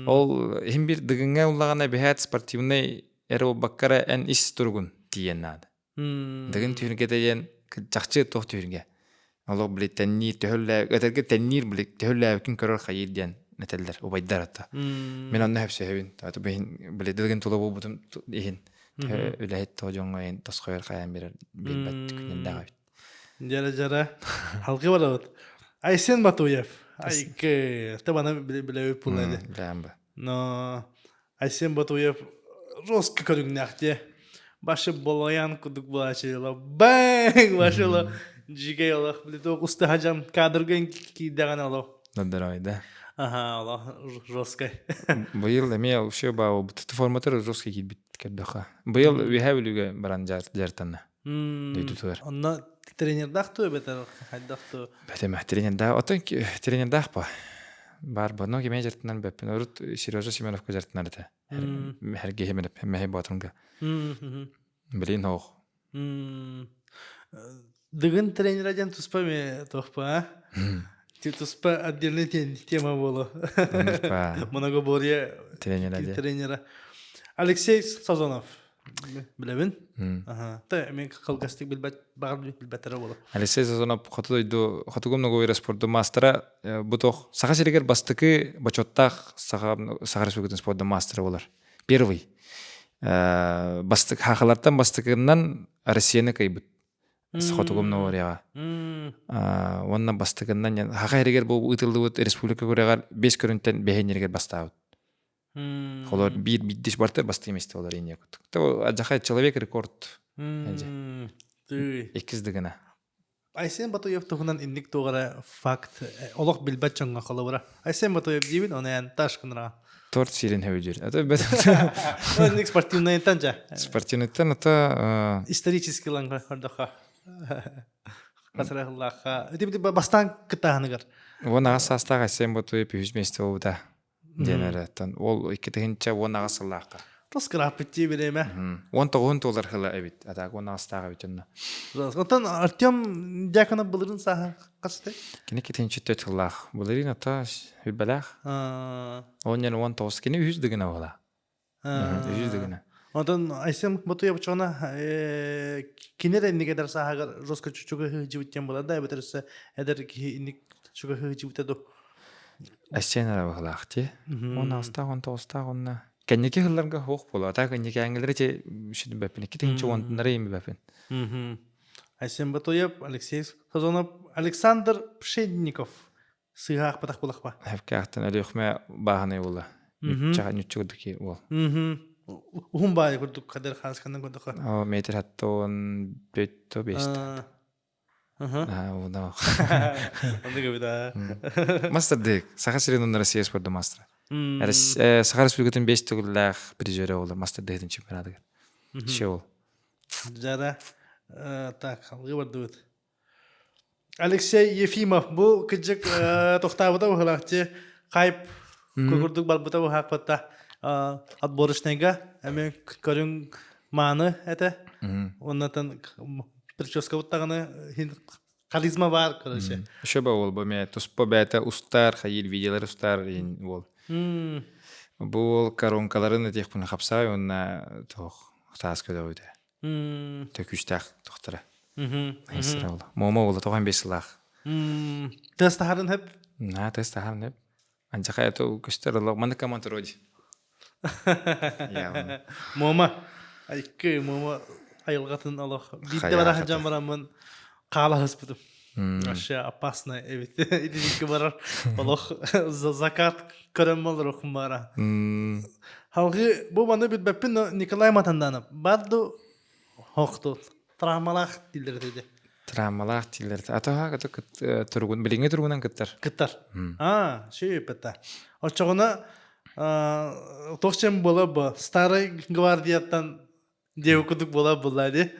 Ол һәм бир дыгынга улагана бәһәт спортивный эро баккара эн ис тургун диеннәд. Дыгын түргә дигән чакчы тох түргә. Аллах билет тәнни төһөллә, әтәргә тәннир билет төһөллә кин көрөр хәйир дигән нәтәлләр убайдар ата. Мен аны һәпсә һәвин. Ата бин билет дигән тула бу бутым иһин. Үләһет тоҗоңга ин тасхойр хаян бирер билбәт күнендә. Жара халкы барат. Айсен Батуев. Айке, табана биле пулады. Ләмбә. Но Айсен Батуев жестко көрүннәхте. Башы болаян кудук булачыла. Бәң башыла. Жиге Аллах билет уста хаҗам кадрген кидәгән Аллах. Надарайда. Аллах жестко. Быел эме ошо бау форматыр жестко кит кирдәха. Быел вихәвлүгә баран жартанна. Диде туар. Онна тренер дахты бетер хайдахты. Бәтәмә тренерда отын тренер дахпа. Бар бу ноги менеджертнан бәпен урут Сережа Семеновка жартнар да. Һәргә һәмәп мәһә батынга. Билин хох. Дыгын тренерден туспаме тохпа. Ти туспа отдельная тема была. Многоборье тренера. Алексей Сазонов. Билебин? Та мен калгастык билбет билбетер боло. Алексей Сазонов хатугум много спорту мастера бутох саха серегер бастыкы бачоттах саха республикатын спорту мастера болар. Первый. Бастык хахалардан бастыкыннан Россияны кайбыт. Хатугум новоряга. Онна бастыкыннан хаха серегер бу ытылды республика көрөгөр 5 көрүнтен бехенергер бастабыт. Холор бир биддиш бартыр басты эмести олар эне көтүк. То ажахай человек рекорд. Экиздигина. Айсен Батуев тугунан инник тогара факт. Олох билбет чонга калыбыра. Айсен Батуев дибин онаян ташкынра. Торт сирен хөйдүр. Это бет. Онник спортивный танжа. Спортивный тан это исторический лангра хордаха. Хасрахлаха. Дибди бастан кытаныгар. Вона састага Айсен Батуев жүзместе болда. Денераттан ол икетенче вона асыллака. Раскрапти биреме. $10 хыла эбит. Ата вона астага битенна. Отан Артем дякана булырын саха касты. Кини кетенче төтлах. Булырын ата хүбалах. Онен $10 кини 100 дигина ола. 100 дигина. Отан Айсен Батуев чона кинере никедер саха жостко чучуга живитен булада эбетерсе эдер ки чучуга живитеду. Айсен арабалахти. Она астагон онна. Кенеки хылларга хох боло. Ата кенеки аңгелерче шүдү бәпен. Кетенче онтунары эми бәпен. Айсен Батуев, Алексей Сазонов, Александр Пшенников. Сыгах патах булахпа. Хәвкәхтен әлехмә баханы була. Чага нючугдыки ол. Ухумбай күрдүк кадер хаскандан күрдүк. О метр хаттон бетто бест. Уна. Андыга бида. Мастер дек. Саха сиренон Россия спорт мастер. Саха республикатын 5 түгүлләх призеры болар. Мастер дектин чемпионаты. Шел. Жара. Так, алгы бардыбыт. Алексей Ефимов бу кыжык токтабыта бахалакчы кайып көрдүк барбыта бахакпатта отборочныйга эме көрүң маны эте. Оннан прическа буттаганы харизма бар, короче. Шоба ол бу ме туспа бета устар хайил видеолар устар ин бол. Бу коронкаларын этих пуна хапсай онна тох тас көдө өйдө. Төкүштак токтора. Айсыра ол. Момо ол 95 лах. Тестахарын хеп. На тестахарын хеп. Анча кайто көстөр ол маны команд роди. Я Мома. Айкы мома айылгатын алох. Бидде Хаяхата. бара хаджан барамын. Кала хаспытым. Аша опасно. Эбит. Идик барар. Алох закат көрөм болор окум бара. Халгы бу маны бит беппин Николай Матанданов. Бадду хокту. Травмалах дилдерди. травмалах тилер. Атаха ката тургун билинге тургунан кыттар. Кыттар. Шей петта. Очогуна тохчем бола бу. Старый гвардияттан девукудук бола булады.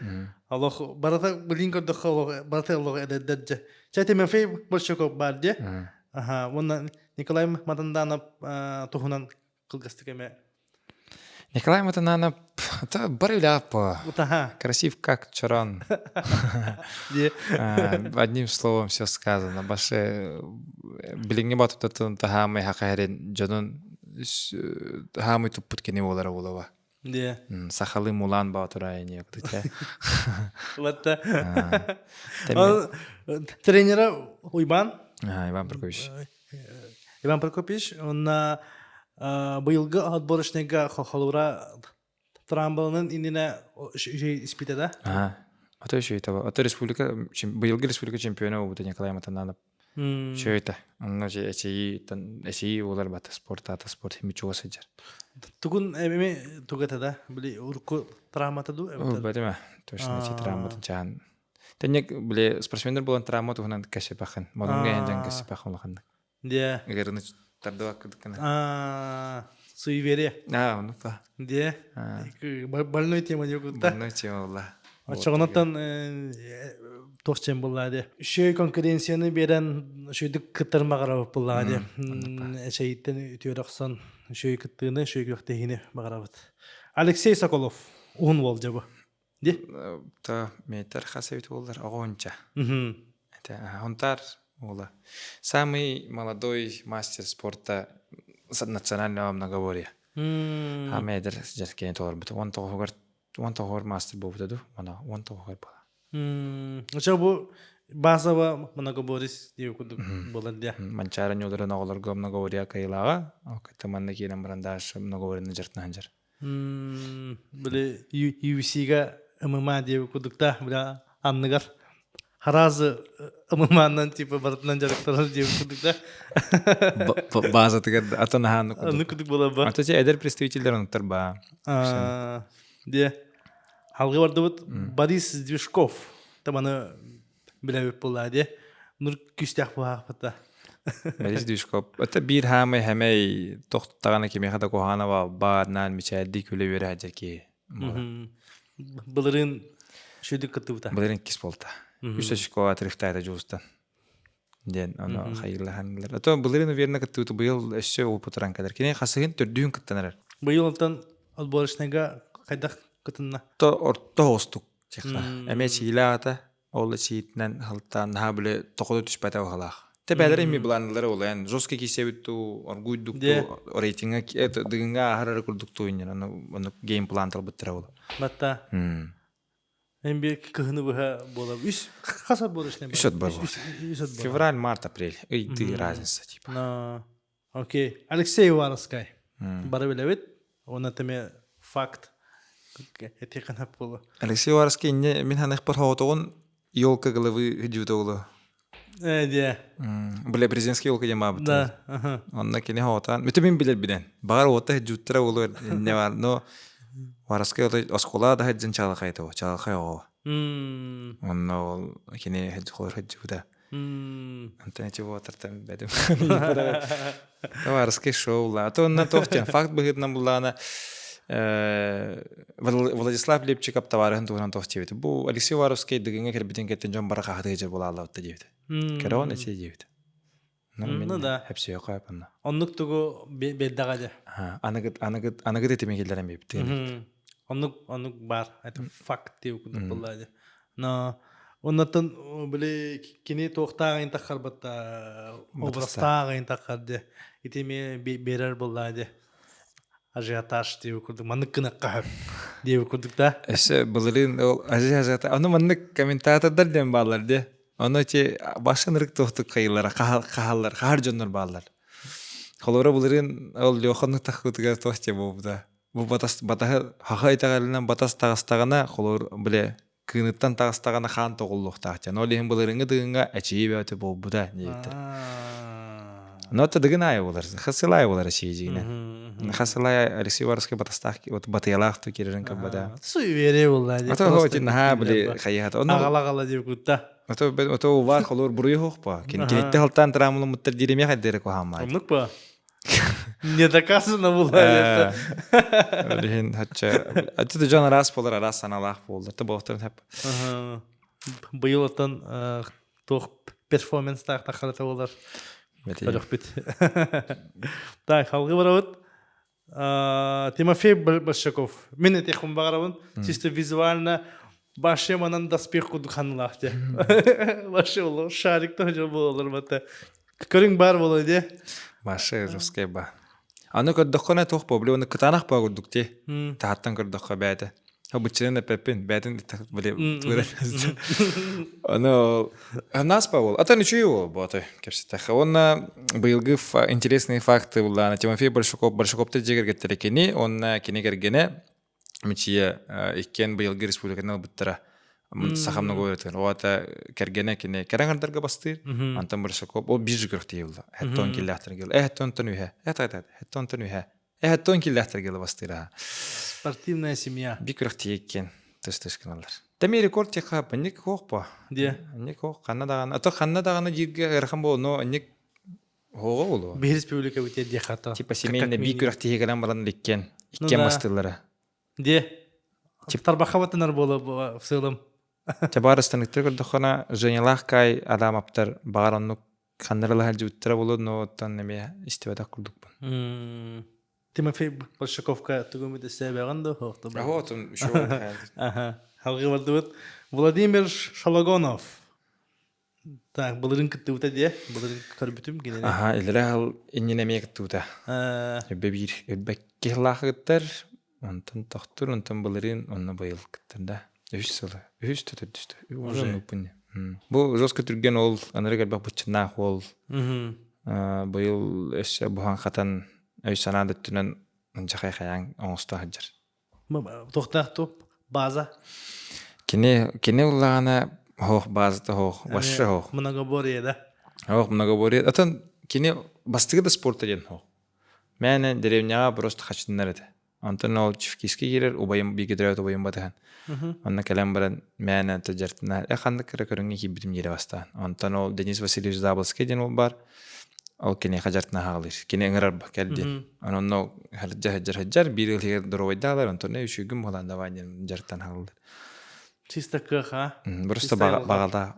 Алох барата билинге дохо барата алох эдедже. Чайте мен фей большокоп барде. Ага, вон Николай Матанданов тухунан кылгастыкеме. Николай Матананов, это барыляпа. Утаха. Красив как чаран. Де. Одним словом все сказано. Баше билинге батып татын тахамай хакайрен жонун хамай туппут кене болара болова. Де. Сахалы мулан батурай не кутя. Ватта. Тренера Уйбан. Иван Прокопьевич. Иван Прокопьевич, он быйылгы отборочныйга холура трамбалынын инине испитеда. Это еще это. Это республика, быйылгы республика чемпиона болду Николай Матананов. Что это? Он же эти олар бата спорт химичуга сыжар. Тугун эми тугатада, били урку травматаду. Бадима, точно эти травматы чан. Тенек били спортсмендер болан травма тугунан касепахан. Модунга янжан касепахан лахан. Де. Эгерны тардуак кыдыкана. Суеверие. Ну да. Де. Больной тема не кутта. Больной тема была. Очогонотан тохчем булады. Шөй конкуренцияны берен шөйдүк кыттырмагара булады. Эшейтен үтүрөксөн шөй кыттыны шөй көктегине багарабыт. Алексей Соколов уун бол жабы. Де? Та метр хасевит болдар огонча. Это Хонтар ола. Самый молодой мастер спорта национального многоборья. Хамедер жескен толар бит. Он тогор мастер болду. Он тогор бала. Жабы базова многоборис деп кудук болады. Манчара нёдер наголор многоборья кайлага. Окта манна кирен брандаш многоборьны жертнанжар. Биле UFC-га ММА деп кудукта била анныгар. Харазы ММАнан типа бартынан жарыктар деп кудукта. База тигер атанахан кудук. Анны кудук бола ба. Ата же эдер представителдер онтар ба. Де. Алгы барды бут Борис Движков. Таманы билебеп болады. Нур күстәк бахпата. Борис Движков. Это бир хамай тохтагана кеме хада кохана ба нан мичадди күле бере жаки. Былырын шөйдүк кытыбыта. Былырын кис болта. Үсөшко атрифтайда жустан. Ден аны хайырлаханлар. Ато былырын верна кытыбыта быйыл эшсе опутуран кадар. Кене хасыгын төрдүн кыттанар. Быйылтан отборочныйга кайдак кытынна. То орто остук чакка. Эме чилата ол читнен халтан ха биле токоду түшпәтә халах. Тебәләр ми планлары улан жостко кисебитту оргуйдукту рейтинга это дыгынга харар курдукту инен аны гейм план талбыттыра ул. Батта. Эмбе кыгыны быха бола. Үс хасар борышны. Үсөт бар. Февраль, март, апрель. Ты разница типа. На. Окей. Алексей Варовский. Бары билебит. Оны теме факт. Этекан хап бола. Алексей Варовский мен ханах бар хавтогон ёлка головы жутоглу. Де. Биле президентский ёлка жама бит. Да. Ага. Онна кине хавтан. Митебин билер биден. Багар ота жуттыра болор не бар. Но Варовский оскола да хаджин чалахайто. Чалахайо. Онно кине хаджхор хаджуда. Антон чего тартам бедем. Варовский шоу ла. То на тохтен факт быгытна булана. Владислав Лепчиков товарыгын туган тохтебит. Бу Алексей Варовский дыгынга кербитен кеттен жон барака хаты жер бола алла дебит. Керон эти дебит. Ну да. Хепси кайпанна. Оннук тугу беддагады. Анагыт этеме келдерен бепти. Оннук бар. Это факт деп болады. Но оннан биле кине тохтагын такарбатта обрастагын такарды. Итеме берер болады. Ажиотаж деп курдук. Маныкына кап деп курдук да. Эсе былырын ол ажиотаж. Аны маннык комментатордар дем балар де. Аны те башын рык тохтук кайылар, кахаллар, кахар жоннор балар. Холора булырын ол лёхонны тахкытыга тохте болбуда. Бу батаһы хахайтагалынан батас тагыстагана холор биле кыныттан тагыстагана хан тоголлуктаача. Но лехин булырыңы дыгынга ачибеты болбуда нейттер. Но та дыгынай булар. Хасылай булар шийжигине. Хасылай Алексей Варский батастах вот батыялахту кирен кабада. Суеверие булла. Ата хотин ха биле хаят. Агала деп кутта. Ото вар холор буруй хохпа. Кинетте халтан трамулы муттар диреме хаддере ко хамай. Умнык па. Не доказано булла. Лехин хача. Аты жан раз болар раз саналах болду. Та бохтар хап. Быйыл отан тох перформанс тахтахарата булар. Бәрөх бит. Так, халгы барабыт. Тимофей Большаков. Мен этехун барабын. Чисто визуально башы манан доспех кудуханлах те. Башы болу шарик тоже болар бата. Көрүң бар болу де. Башы русский ба. Аны көрдөхкөнө тох бо, биле оны кытанак ба көрдүк те. Тахаттан көрдөхкө бәді. Обычайно пепин, бәдин биле турат. Аны нас павол. Ата ничего боты, кепсетах. Он быйылгы интересные факты була. Тимофей Большаков жегер кеттерекени, он кенегергене мичия иккен быйылгы республиканы буттара. Сахамны көйрөтөн. Оата кергене кене кераңардарга бастыр. Антон Большаков ол бир жүрөктей булды. Хаттон киллахтыр кел. Хаттон төнүһе. Хаттон төнүһе. Хаттон киллахтыр кел бастыра. Спортивная семья. Бикрөхтей иккен. Төс каналар. Теми рекорд тека паник хохпа. Де. Ник хох Канадаганы. Ата Канадаганы жирге эрхан бол, но ник хого болу. Бир республика үтет де хата. Типа семейный бикрөхтей гелен баран иккен. Иккен мастылары. Де. Тарбахаватынар болу в сылым. Табарыстан көрдөхана Женялахкай адам аптар багаранны ханнарлар жуттыра болу, но тан неме истебада курдук. Тимофей Большаковка тугумиде себеганда хохта. Вот он шо. Ага. Халгы бардыбыт. Владимир Шалагонов. Так, булырын кытты үтә де. Булырын көрбүтүм генене. Ага, илрал иннеме кыттыта. Бебир беккелахыттар. Онтан тохтур, онтан булырын онны быйыл кыттырда. 3 сылы. 3 төтөдүстү. Уже нупуне. Бу жостко түрген ол анары галбак бучна хол. Быйыл эше бухан хатан өй санады түнен жахай хаяң оңуста хаджар. Тохтахту база. Кине уллагана хох базата хох, башы хох. Многоборье, да? Хох многоборье. Атан кине бастыгы да спорта ден хох. Мәне деревняга просто хачтынар эде. Антон ол чифкиски келер, убайым биги драйвт убайым батахан. Онна калам баран мәне тажартына. Ханды көрөнгө кибитим жере бастан. Антон ол Денис Васильевич Заблский ден ол бар. Ол кине хажартына хаалыр. Кине ыңырар ба келди. Онно хаджар бир ел хер дровайдалар, Антон үшүгүм боланда ванен жартан хаалыр. Чисто кыха. Просто багалда.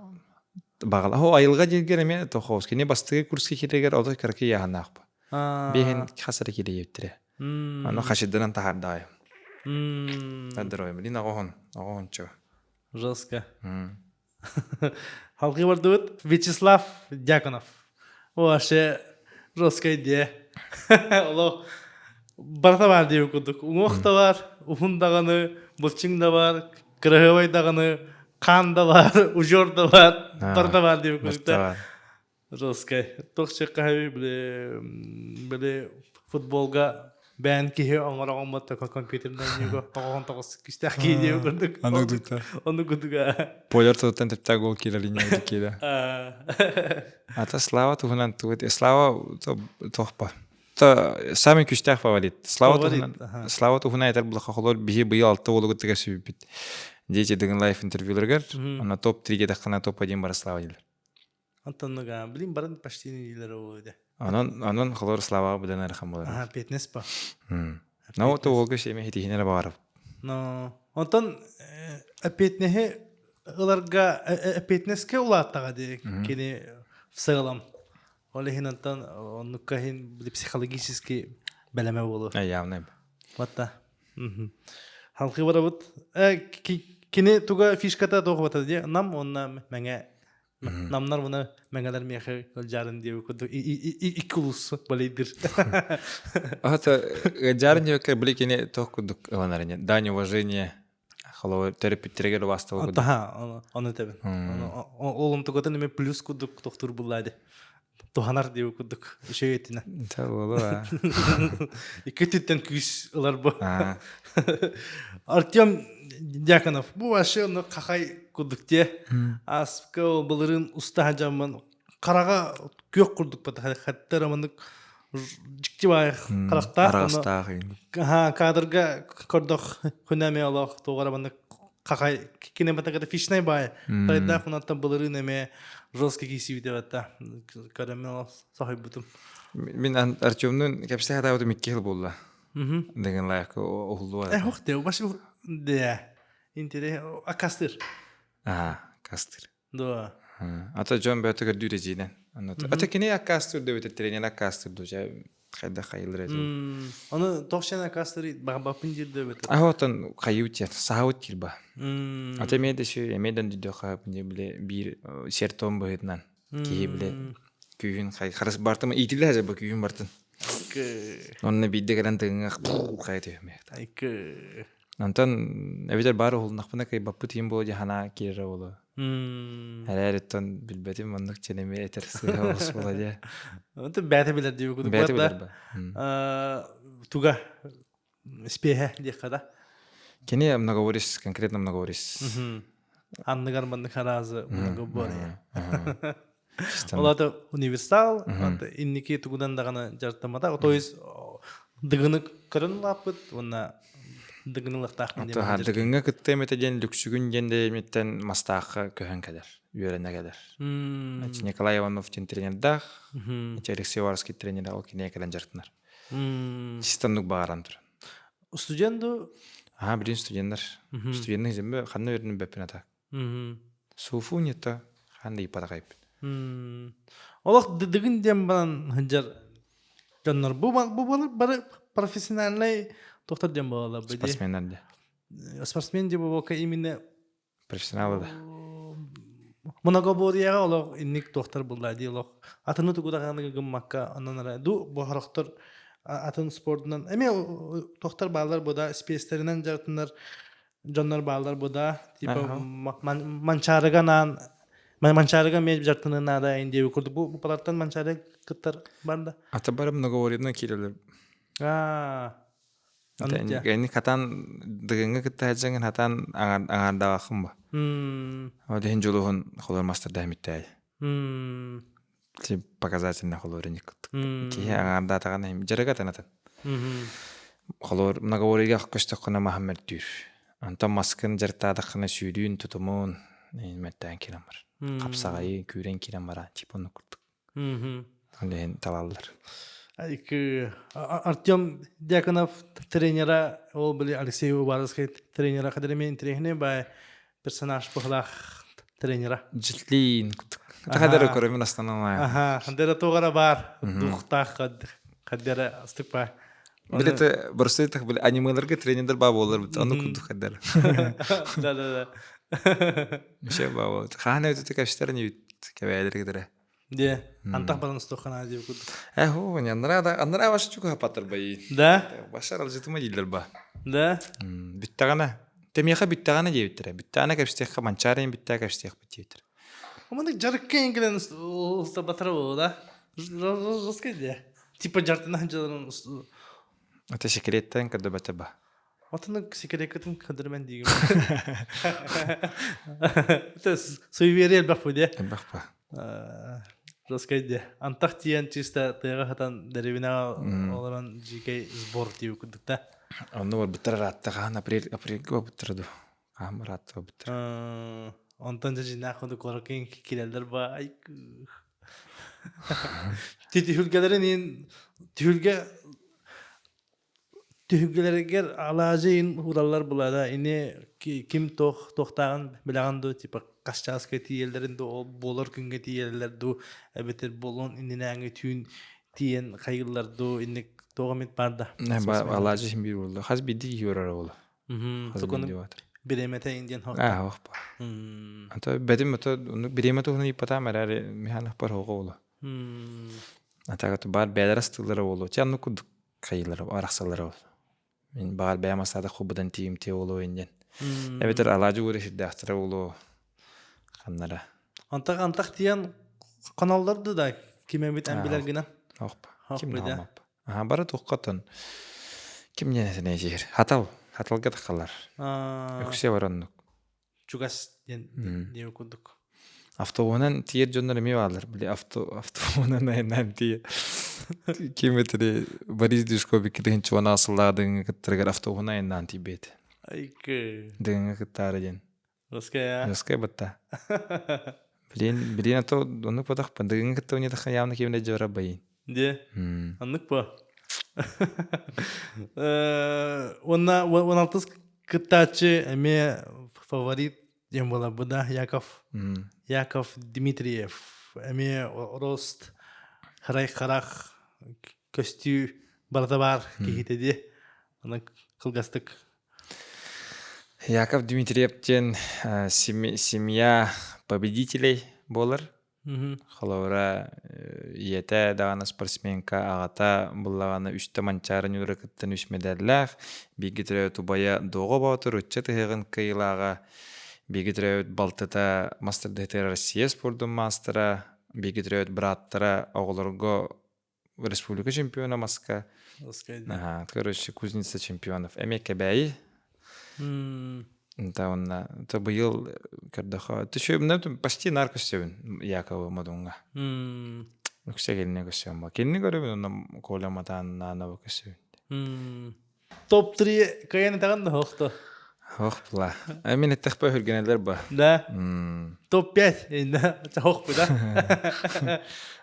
О айылга жергере мен тохос. Кине бастыгы курски келегер ода карки яханакпа. Бехин хасары келе ептире. Ано хашиддан тахардай. Адырой, блин, огон чо. Жестко. Халкы бардыбыт Вячеслав Дьяконов. Оаше жестко идея. Оло барта бар деп кудук. Уңок да бар, ухундаганы, булчиң да бар, кырыгыбай даганы, кан да бар, ужор да бар, барта бар деп кудук. Жестко. Токчы каби биле футболга бән кие оңорогон мото компьютерден него тогон кистак кие көрдүк. Аны күтүгө. Полер тоттан тепта гол килелине киде. Ата Слава тугунан тугут. Слава тохпа. Та сами күстак фаворит. Слава тугунан айтар булга холор бии быйыл 6 болуп кеткен сүбүт. Дети деген лайф интервьюлергер, ана топ 3 ге дакана топ 1 бар Слава дилер. Антонга, блин, баран почти не дилер ойда. Анан холор Слава биден архан болар. Ага, 15 па. Но то олга шеме хитинер бар. Но Антон апетнеhe ыларга апетнеске улаттага де кини сыгылам. Олехин Антон онуккахин психологически белеме болу. Явно. Ватта. Халкы барабыт. Кини туга фишката тогбата де. Нам онна меңе намнар буна меңелер мехе жарын деп көдү. Икулус балейдир. Ата жарын деп бликине токудук онарыне. Дань уважение. Халоо терапевттерге вастылыгы. Ага, аны тебен. Олум тоготан эме плюс кудук доктор булады. туханар деп күдік үшеетіне. Та болу а. Ике түттен күс ылар бу. А. Артем Дьяконов, бу вообще ну какай күдікте аспка былырын уста жаман қараға көк құрдық бата хаттар амандык жикти бай қарақта. Арастағы. Кадрга көрдөх хүнәме алах тоғара банда какай кинематография фишнай бай. Пайда хунатта былырын эме жесткий киси деп атта. Карамел сахиб бутум. Мен Артемнун кепсе хада өтө 2 жыл болду. Деген лайк оғылды бар. Хохте, башы де. Интере акастыр. Кастыр. Да. Ата жон бөтө көрдүрө жинен. Ата кине акастыр деп өтөттөрен акастыр дужа кайда кайылыр эди. Аны токшана акастыр бапын жерде өтөт. Отон кайыут саут кирба. Ата меде шу эмеден дидо кап не биле бир сертон бөтнан. Ки биле күйүн карас бартым итиле же бу күйүн бартын. Онны бидде гелен тыгыңа кайты эмек. Айкы. Антон эбитер бары холнакпына кай баппы тиим болу жахана кире болу. Әрәреттен билбетим мындык ченеме этерсе болс бола же. Онты бәте билер деп күдүк Бәте бар билер да. Туга спехе декада. Кене многоворис, конкретно многоворис. Анныгар мандык харазы много боре. Олата универсал, ата инники тугудан дагана жартамада. То есть дыгыны кырын лапыт, онна дыгынылыктак деп. Ата дыгынга кыттемете ден люксүгүн денде меттен мастакка көһөн кадер, үйрөнө кадер. Николай Иванов тренердах, Алексей Варский тренер ал кине калан жартынар. Системдук багаран тур. Студенду? Билин студенттер. Студенттин зембе ханна өрүнүп беппин ата. Суфу нета ханда ипата кайып. Олак дыгын дем банан хыжар жаннар бу бары профессиональный доктор дем бала беде. Спортсмендар де. Спортсмен де бока именно профессионал да. Многоборьяга олак инник доктор булда ди олак. Атыны тугудаганы гыммакка аннан ду бу характер атын спортунан эме доктор балдар бода спецтеринен жартындар жаннар балдар бода типа манчарыганан манчарыга меж жартынын ада инде көрдүк бу палаттан манчарыга кыттар барда. Ата бары многоборьяна кирелер. Гени катан дыгынга кытта жанган хатан аңарда акым ба. Оден жолугун холор мастер дамиттай. Тип показательный холорник. Ки аңарда таган эми жарага танатан. Холор многоборьяга көстөккөна Махаммед Дүр. Антон маскын жартадакына сүйрүүн тутумун меттен кирем бар. Капсагайы күрен кирем бара типону курдук. Олен талалдар. Артем Дьяконов тренера, ол были Алексей Варский тренера, академия тренера, бай персонаж похлах тренера. Жилин. Тахадары көрөмүн астанамай. Хандера тогара бар. Духтах кадера астыкпа. Билете борсойтах бил анималарга тренерлер ба болор бит. Аны курдук кадер. Да. Мише ба болор. Хана өтө каштар не бит. Кебелер кедере. Де, антах баран стохана деп күд. Хо, аннара башы чука хапатыр бай. Да? Башар алжытыма дилер ба. Да? Биттагана. Темеха биттагана дептер. Биттана капстеха манчарын битта капстех битер. Оманы жаркын келен уста батыр да. Раскайде. Типа жартынан жарын. Ата секреттен када батаба. Отаны секреттен кадырмен дигем. Это суеверие бафу де. Бафа. Раскайде. Антах тиян чисто тыга хатан деревина оларан жикей сбор тип күдүктө. Аны бар битер раттаган апрелге битирду. Амрат битир. Онтан жина ходу коракин кирелдер ба айк. Титүлгелерин түйгелергер алажын ураллар булада ине ким тохтаган билаганды типа кашчаска тиелдеринде ол болор күнгө тиелдерду эбетер болон иненеңе түйүн тиен кайгыларды ине тогамет барда. Алажын бир болду. Хаз биди юрар болду. Биремете инден хок. Хок. Ата бедим ата биремете уну ипата мераре механах пар хок болду. Атагат бар бедарастылары болду. Чанны кудук кайылары араксалары болду. Мен багал баямасада хубудан тиимте болу инден. Эбетер алажы уреширде актара болу. Каннара. Антак тиян каналдарды да Kime bit ambiler gina. Оқпа. Хоқ Ким быда. намап. Бары туққатын. Ким несіне жер. Хаталга тақалар. Үксе бар оннук. Чугас ден кудук. Автоунан тиер жоннор эме балар. Биле автоунан айнан тие. Киметри Борис Дюшковик деген чуана асылладың кыттыргар автоунан айнан тибет. Айкы. Деген кыттары ден. Раская. Яскай батта. Билен ато оннук батақ па. Деген кытты уне таққан явны кемне жора байын. Де. Аннык па. Онна 16 кыттачы эме фаворит дем бола буда Яков Дмитриев. Эме рост харай харах костю бардабар кихитеди. Аны кылгастык. Яков Дмитриевтен семья победителей болар. Холовра ете дагана спортсменка агата буллагана 3 манчарын үрекеттен 3 медальлах бигитре тубая дого батыр үтче тегин кыйлага бигитре балтата мастер ДТР Россия спортдун мастера бигитре браттара оголорго республика чемпиона маска. Короче, кузница чемпионов. Эмеке бәй. Та онна то быйыл көрдөхө түшө мындан почти наркостебин Якова модунга. Үксе келне көсөм ба. Келне көрөбүн онна колематан нана көсөбүн. Топ 3 каяны таганда хокто. Хохпла. Эмин тахпа хүргенелер ба. Да. Топ 5 инда хокпу да.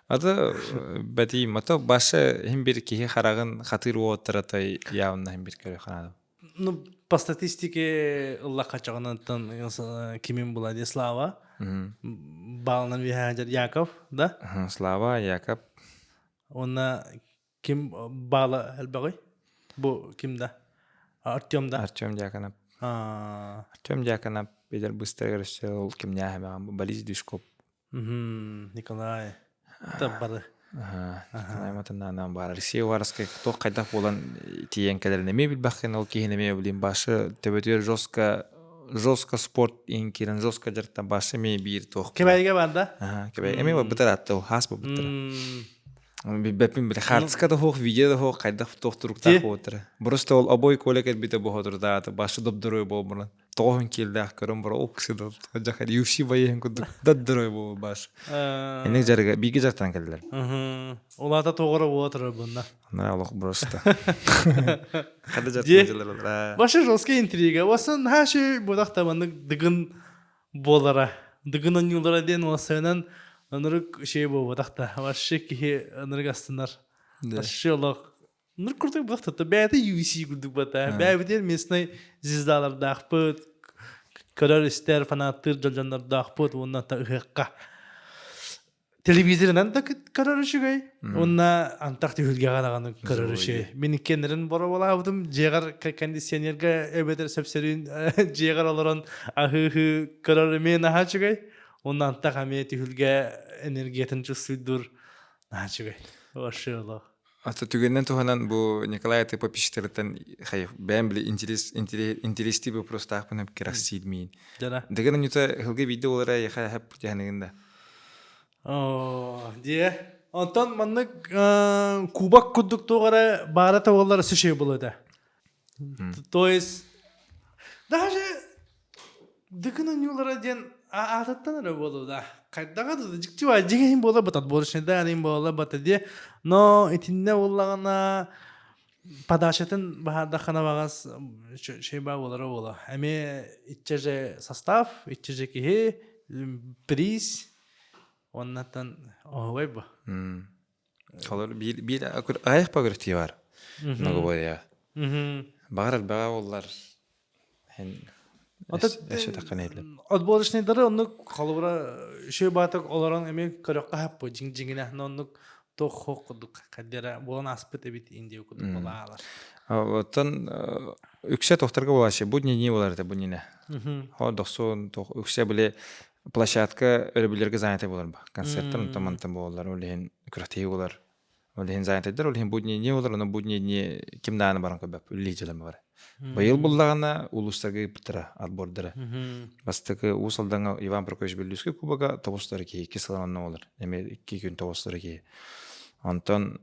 Ата бати мото башы хим бир кихи харагын хатыр оттаратай явна хим бир көрө ханады. Ну, по статистике Аллах качагынан кимин була де Слава. Балынан вихаджар Яков, да? Слава, Яков. Онна ким бала элбагой? Бу кимда? Артем да? Артем Дьяконов. Артем Дьяконов бедер быстро решил ким няхамаган Борис Дюшков. Николай. Таббары. Найматынан бар. Ресей варскай кто кайда болан тиен кадерне ме билбахын ол кихинеме билим башы төбөтөр жестко спорт ин кирен жестко жарта башы ме бир тох. Кебайга банда? Кебай эме ба битаратты хас ба битара. Бепин бир хартска да хох видео да хох кайда тох турукта хотра. Просто ол обой колекет бите бохотур да башы добдырой болмуран. Тоғын келді ақырым бұра оқсыды. Жақар UFC байын күдік даддырой бұл баш. Енек жарыға бигі жақтан келділер. Олата тоғыры отыры бұнда. Ана алақ бұрысты. Қады жақтан келділер олар. Башы жосқа интрига. Осын хашы бұдақта бандық дығын болара. Дығынын юлдара ден осыйынан анырық шей бұл бұдақта. Башы кеге анырық астынар. Башы олақ Ныр курдук бактата бәді UFC курдук бата. Бәбидер местный звездалар дақпыт, көрөрістер, фанаттыр, жолжандар дақпыт, онна та ұққа. Телевизорынан да көрөрішігай. Онна антақты хүлге ғанағаны көрөріші. Мен кенерін бора бола абдым, жеғар кондиционерға өбетер сөпсерін, жеғар оларын ахы көрөрімен ахачығай. Онна антақ әметі хүлге энергиятын жүсүйдір ахачығай. Ошы олақ. Ата түгеннен туханан бу Николай ты попиштертен хай бәм биле интерести бу просто ахпын керас сидмин. Жана. Деген нюта хылгы видеолара яха хап тянегенде. Дие. Антон маннык кубак кудук тоғара барата олар сөше болады. То есть даже дегенен юлара ден ататтан ара болу да. Кайдага да жиктиба жеген бола батат борышында анин бола батади. Но итинне уллагана падашатын бахарда хана багас шейба болары бола. Эми итчеже состав, итчеже кихи, приз, оннатан ой ба. Халар бир аяк багырты бар. Много боя. Багар бага олар. Отборочныйдары онны қалыбыра шөй батық оларын әме көріққа хаппы жиңгіне онны тоқ құдық қаддері болан аспыт әбет индеу құдық бола алар. Оттан үксе тоқтарға болашы, бұдне не боларды бұднені? Доқсын үксе біле площадка өрбілерге занятый болар ба? Концерттан ұтамантын болар, өлеген күрақтегі болар. Олehen занятайдар, олehen будни не олар, но будни не кимданы баран көбөп, үлли жылымы бар. Быйыл буллагана улустарга биттера отбордары. Бастыкы усалдаңа Иван Прокофьевич Белюске кубага тобустары ки 2 сыланна олар. Эме 2 күн тобустары ки. Антон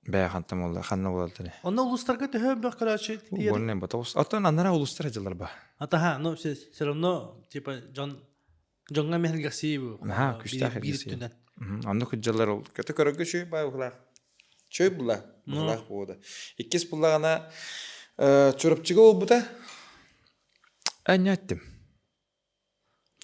бәхантым олар, ханна олар. Онна улустарга төһө бак карачы диер. Болнен ба тобус. Атын аннара улустар жылар ба. Атаха, ну все равно типа Джонга мехгасибу. Ага, күстах хагиси. Анны күҗҗәләр ул. Көтө көрөгө шөй бай углар. Чөй була. Булак булды. Иккис буллагана чурапчыга ул бута. Аньяттым.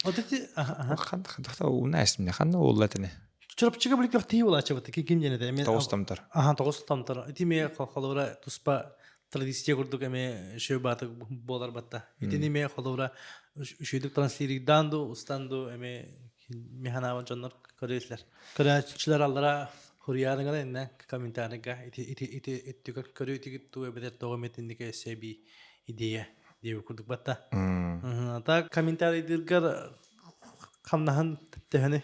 Отти Ханда ул näсмне, ханна уллатыны. чурапчыга билик вакыты булачы бат ким женеде. Мен Тоостамтар. Ага, тоостамтар. Итиме халыра туспа традиция курдук эме шөй баты болар батта. Итиме халыра шөйдүк транслирик данду, устанду эме механава жоннор көрөслөр. Көрөчлөр аллара Хурьярыңа энне комментарийга ити көрөтүгү туу эбедер тогометиндике себи идея деп курдук батта. Ата комментарийдиргер камнахан техни.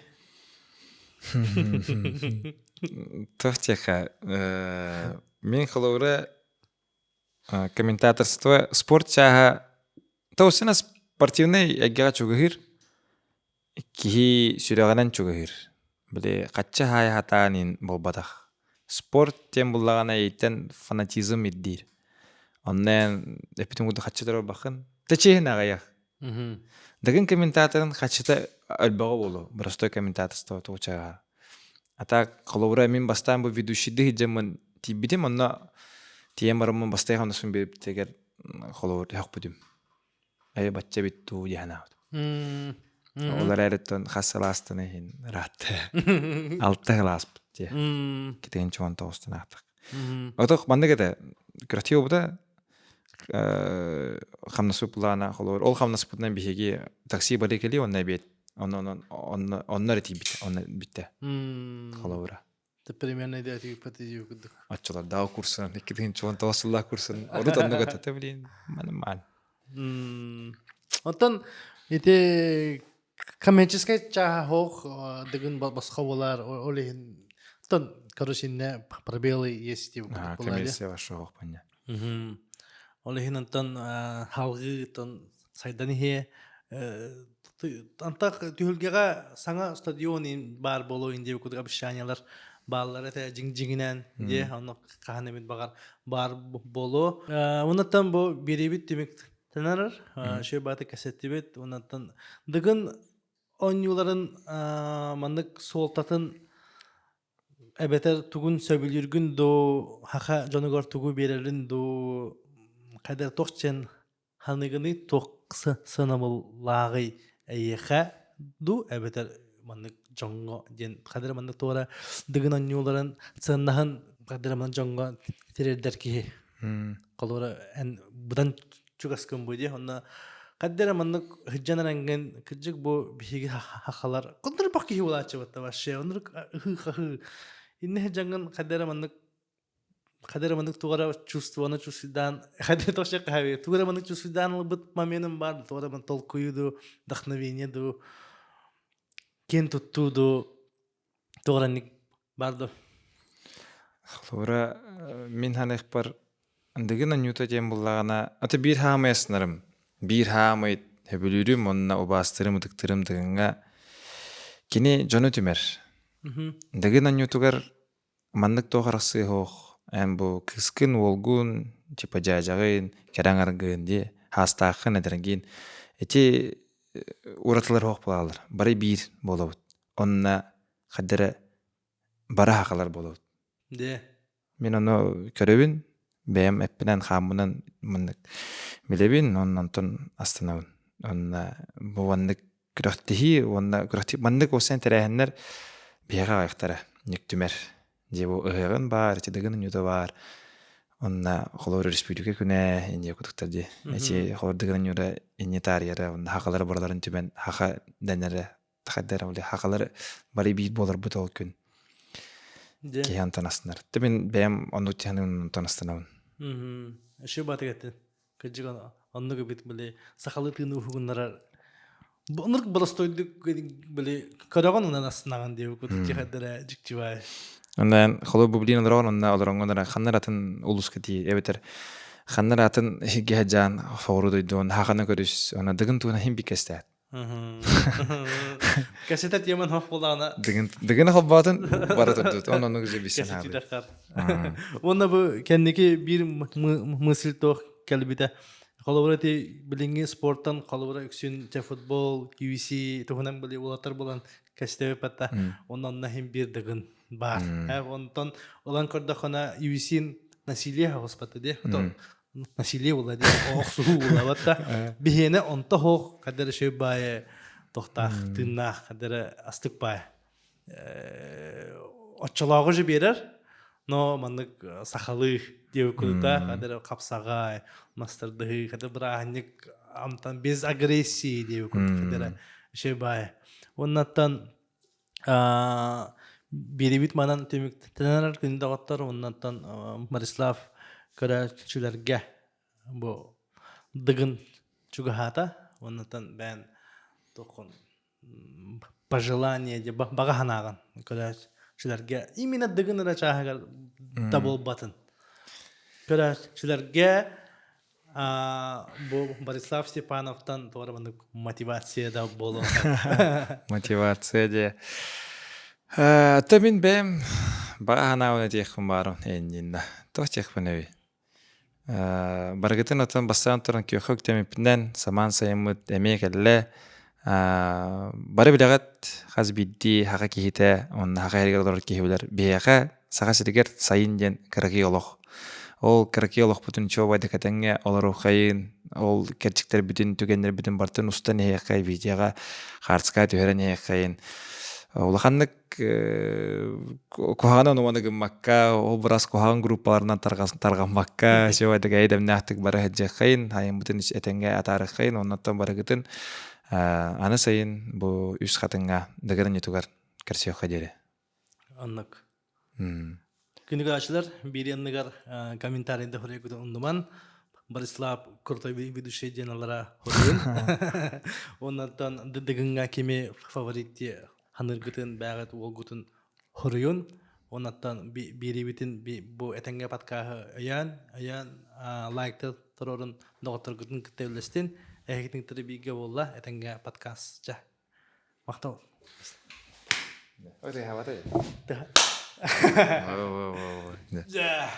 Тохтеха. Мен халыра комментаторство спорт чаха тоосына спортивный ягга чугыр. Ки сүрәгәнән чугыр. Биле качча хай хатанин болбадах. Спорт тем буллагана әйтен фанатизм иддир. Оннан эпитен гүдә каччалар бакын. Течеһенә гаяк. Дагын комментаторын каччата альбага болу. Простой комментаторство тоочага. Ата коловра мин бастан бу ведущий дигәмен тибидем онна темарымын бастай хансын берип тегер коловр хак будем. Ай бачча битту яна. Олар әреттен қасыластыны хин ратты. Алты ғылас бітте. Кетеген чуан тоғыстын ақтық. Отық банды кеді кратио бұда қамнасы бұлағына қолуыр. Ол қамнасы бұдынан бігеге такси бары келі онна бет. Онна реті бітті. Онна бітті. Қолуыра. Ты примерно идея гипотезию күдік. Атчылар дау курсын, кетеген чуан тоғысылла курсын. Оды тонны көтті, білейін. Ман. Оттан ите коммерческий чахох дегин басқа болар олehen тон короче пробелы есть деп болады. Коммерция ваша ох поня. Олehen тон халгы тон сайданы хе антак түлгега саңа стадионин бар боло инде күдү обещаниялар баллар эте жиң-жиңинен де аны каханемит багар бар боло. Унаттан бу беребит демек тенарар шөй баты кассеттибет унаттан дыгын онюларын мандык солтатын эбетер тугун сөбүлүргүн до хаха жонугор тугу берерин до кадер токчен ханыгыны токсы сынамылагы эйха ду эбетер мандык жонго ден кадер мандык тора дыгын онюларын сыннахан кадер мандык жонго терердер ки колора эн будан чугаскын буйди онна каддера маннык хыджанаранген кыджык бу биги хахалар кондыр бакки булачы батта башы онур хы инне жанган каддера маннык тугара чувствудан каддер тошек хави тугара маннык чувствудан бут моменым бар тугара ман толкуйду вдохновение ду кен туттуду тугараник барды Хлора мен ханах бар андыгына ньюта тем буллагана аты бир хаамаясынарым бир хаамайт хөбүлүрүм онна убастырым дыктырым дыгынга кини жону түмер дыгына ньютугар мандык тогарасы хох эн бу кыскын олгун типа жажагын кераңаргын де хастахын эдергин эти уратылар хох булалар бары бир болобут онна каддера бара хакалар болобут де мен аны көрөбүн бэм эппинен хамунан мындык билебин оннан астанабын онна бувандык крохтихи онна крохти мандык осан терехнер бияга аяктара нүктүмер же бу ыгын бар тидигин нүтө бар онна холор республика күнэ инде кутуктарди эчи холордыгын нүрэ инетарияра онна хакалар барларын түбен хака денере тахаддара уле хакалар бары бит болор бутол күн Кихан танастанар. Тебен бәм оннук тиханын танастанабын. Шөй баты кетті. Кыджыган оннук бит біле сақалы тыны ухугуннара. Оннук баластойдук біле көраган унан астанаган деп күтіп тихаддара жикчибай. Ondan xolo bu bilin olor onna olorongona xannaratın ulus kiti ebeter xannaratın gejan foru doydun haqana görüş ona dıgın tuğuna him bikestat Kasetet yaman hoq bolana. dıgın xobbatın baratırdı onu güzel bilsen Kaseti abi dakar. Onda bu kendiki bir mısıl toq kelbite. Kalabırati bilingi sporttan kalabıra üksün te futbol, UFC tuhunan bili ulatar bulan kastewe patta. Ondan hem bir dıgın bar. Ondan olan korda xona UFC'in nasiliye haqos patta diye. Насилие була ди оқсуу була батта бихене онто хоқ кадер шөй бае тохтах тыннах кадер астык бае оччолагы же берер но мандык сахалы деп култа кадер капсагай мастырды кадер брахник амтан без агрессии деп култа кадер шөй бае оннаттан беребит манан темик тенер күндө готтор оннаттан Марислав көрәчүләргә бу дыгын чугахата оннан бән токон пожелание де багаханаган көрәчүләргә именно дыгын рачага дабыл батын көрәчүләргә бу Борислав Степановтан торабын мотивация да болу мотивация де Табин бем багаханаган тиехм барын эннинна тохтехпеневи баргытын отон бастан туран күйөхөк темипинен саман сайымыт эмекелле бары билегат хаз бидди хака кихите он хака эргер кихибилер бияка сага сиригер сайын ден кырыгы олох ол кырыгы олох бутун чоба декатенге олору хайын ол керчиктер бүтүн түгендер бүтүн бартын устан эякай видеога харцка төһөрен эякайын улаханнык кохана номаныгы макка ол брас кохан группаларынан тарганмакка шевадыга эдемнахтык бара хаджахайын хайын бутын этенге атарыхайын оннаттан барыгытын аны сайын бу үс хатынга дыгырын ютугар керсиоха дере аннык күнүгө ачылар биреннигар комментарийде хорегуду ундуман Борислав крутой ведущий деналара хорун оннаттан дыгынга кеме фаворитти ханыргытын бәгат олгутын хорuyun оннаттан бирибитин бу этенге паткаһы аян лайкты торорун доготторгутун кытевлестин эхитин трибиге болла этенге подкаст жа мактау Ой, ты хаватай. Да. О. Ja.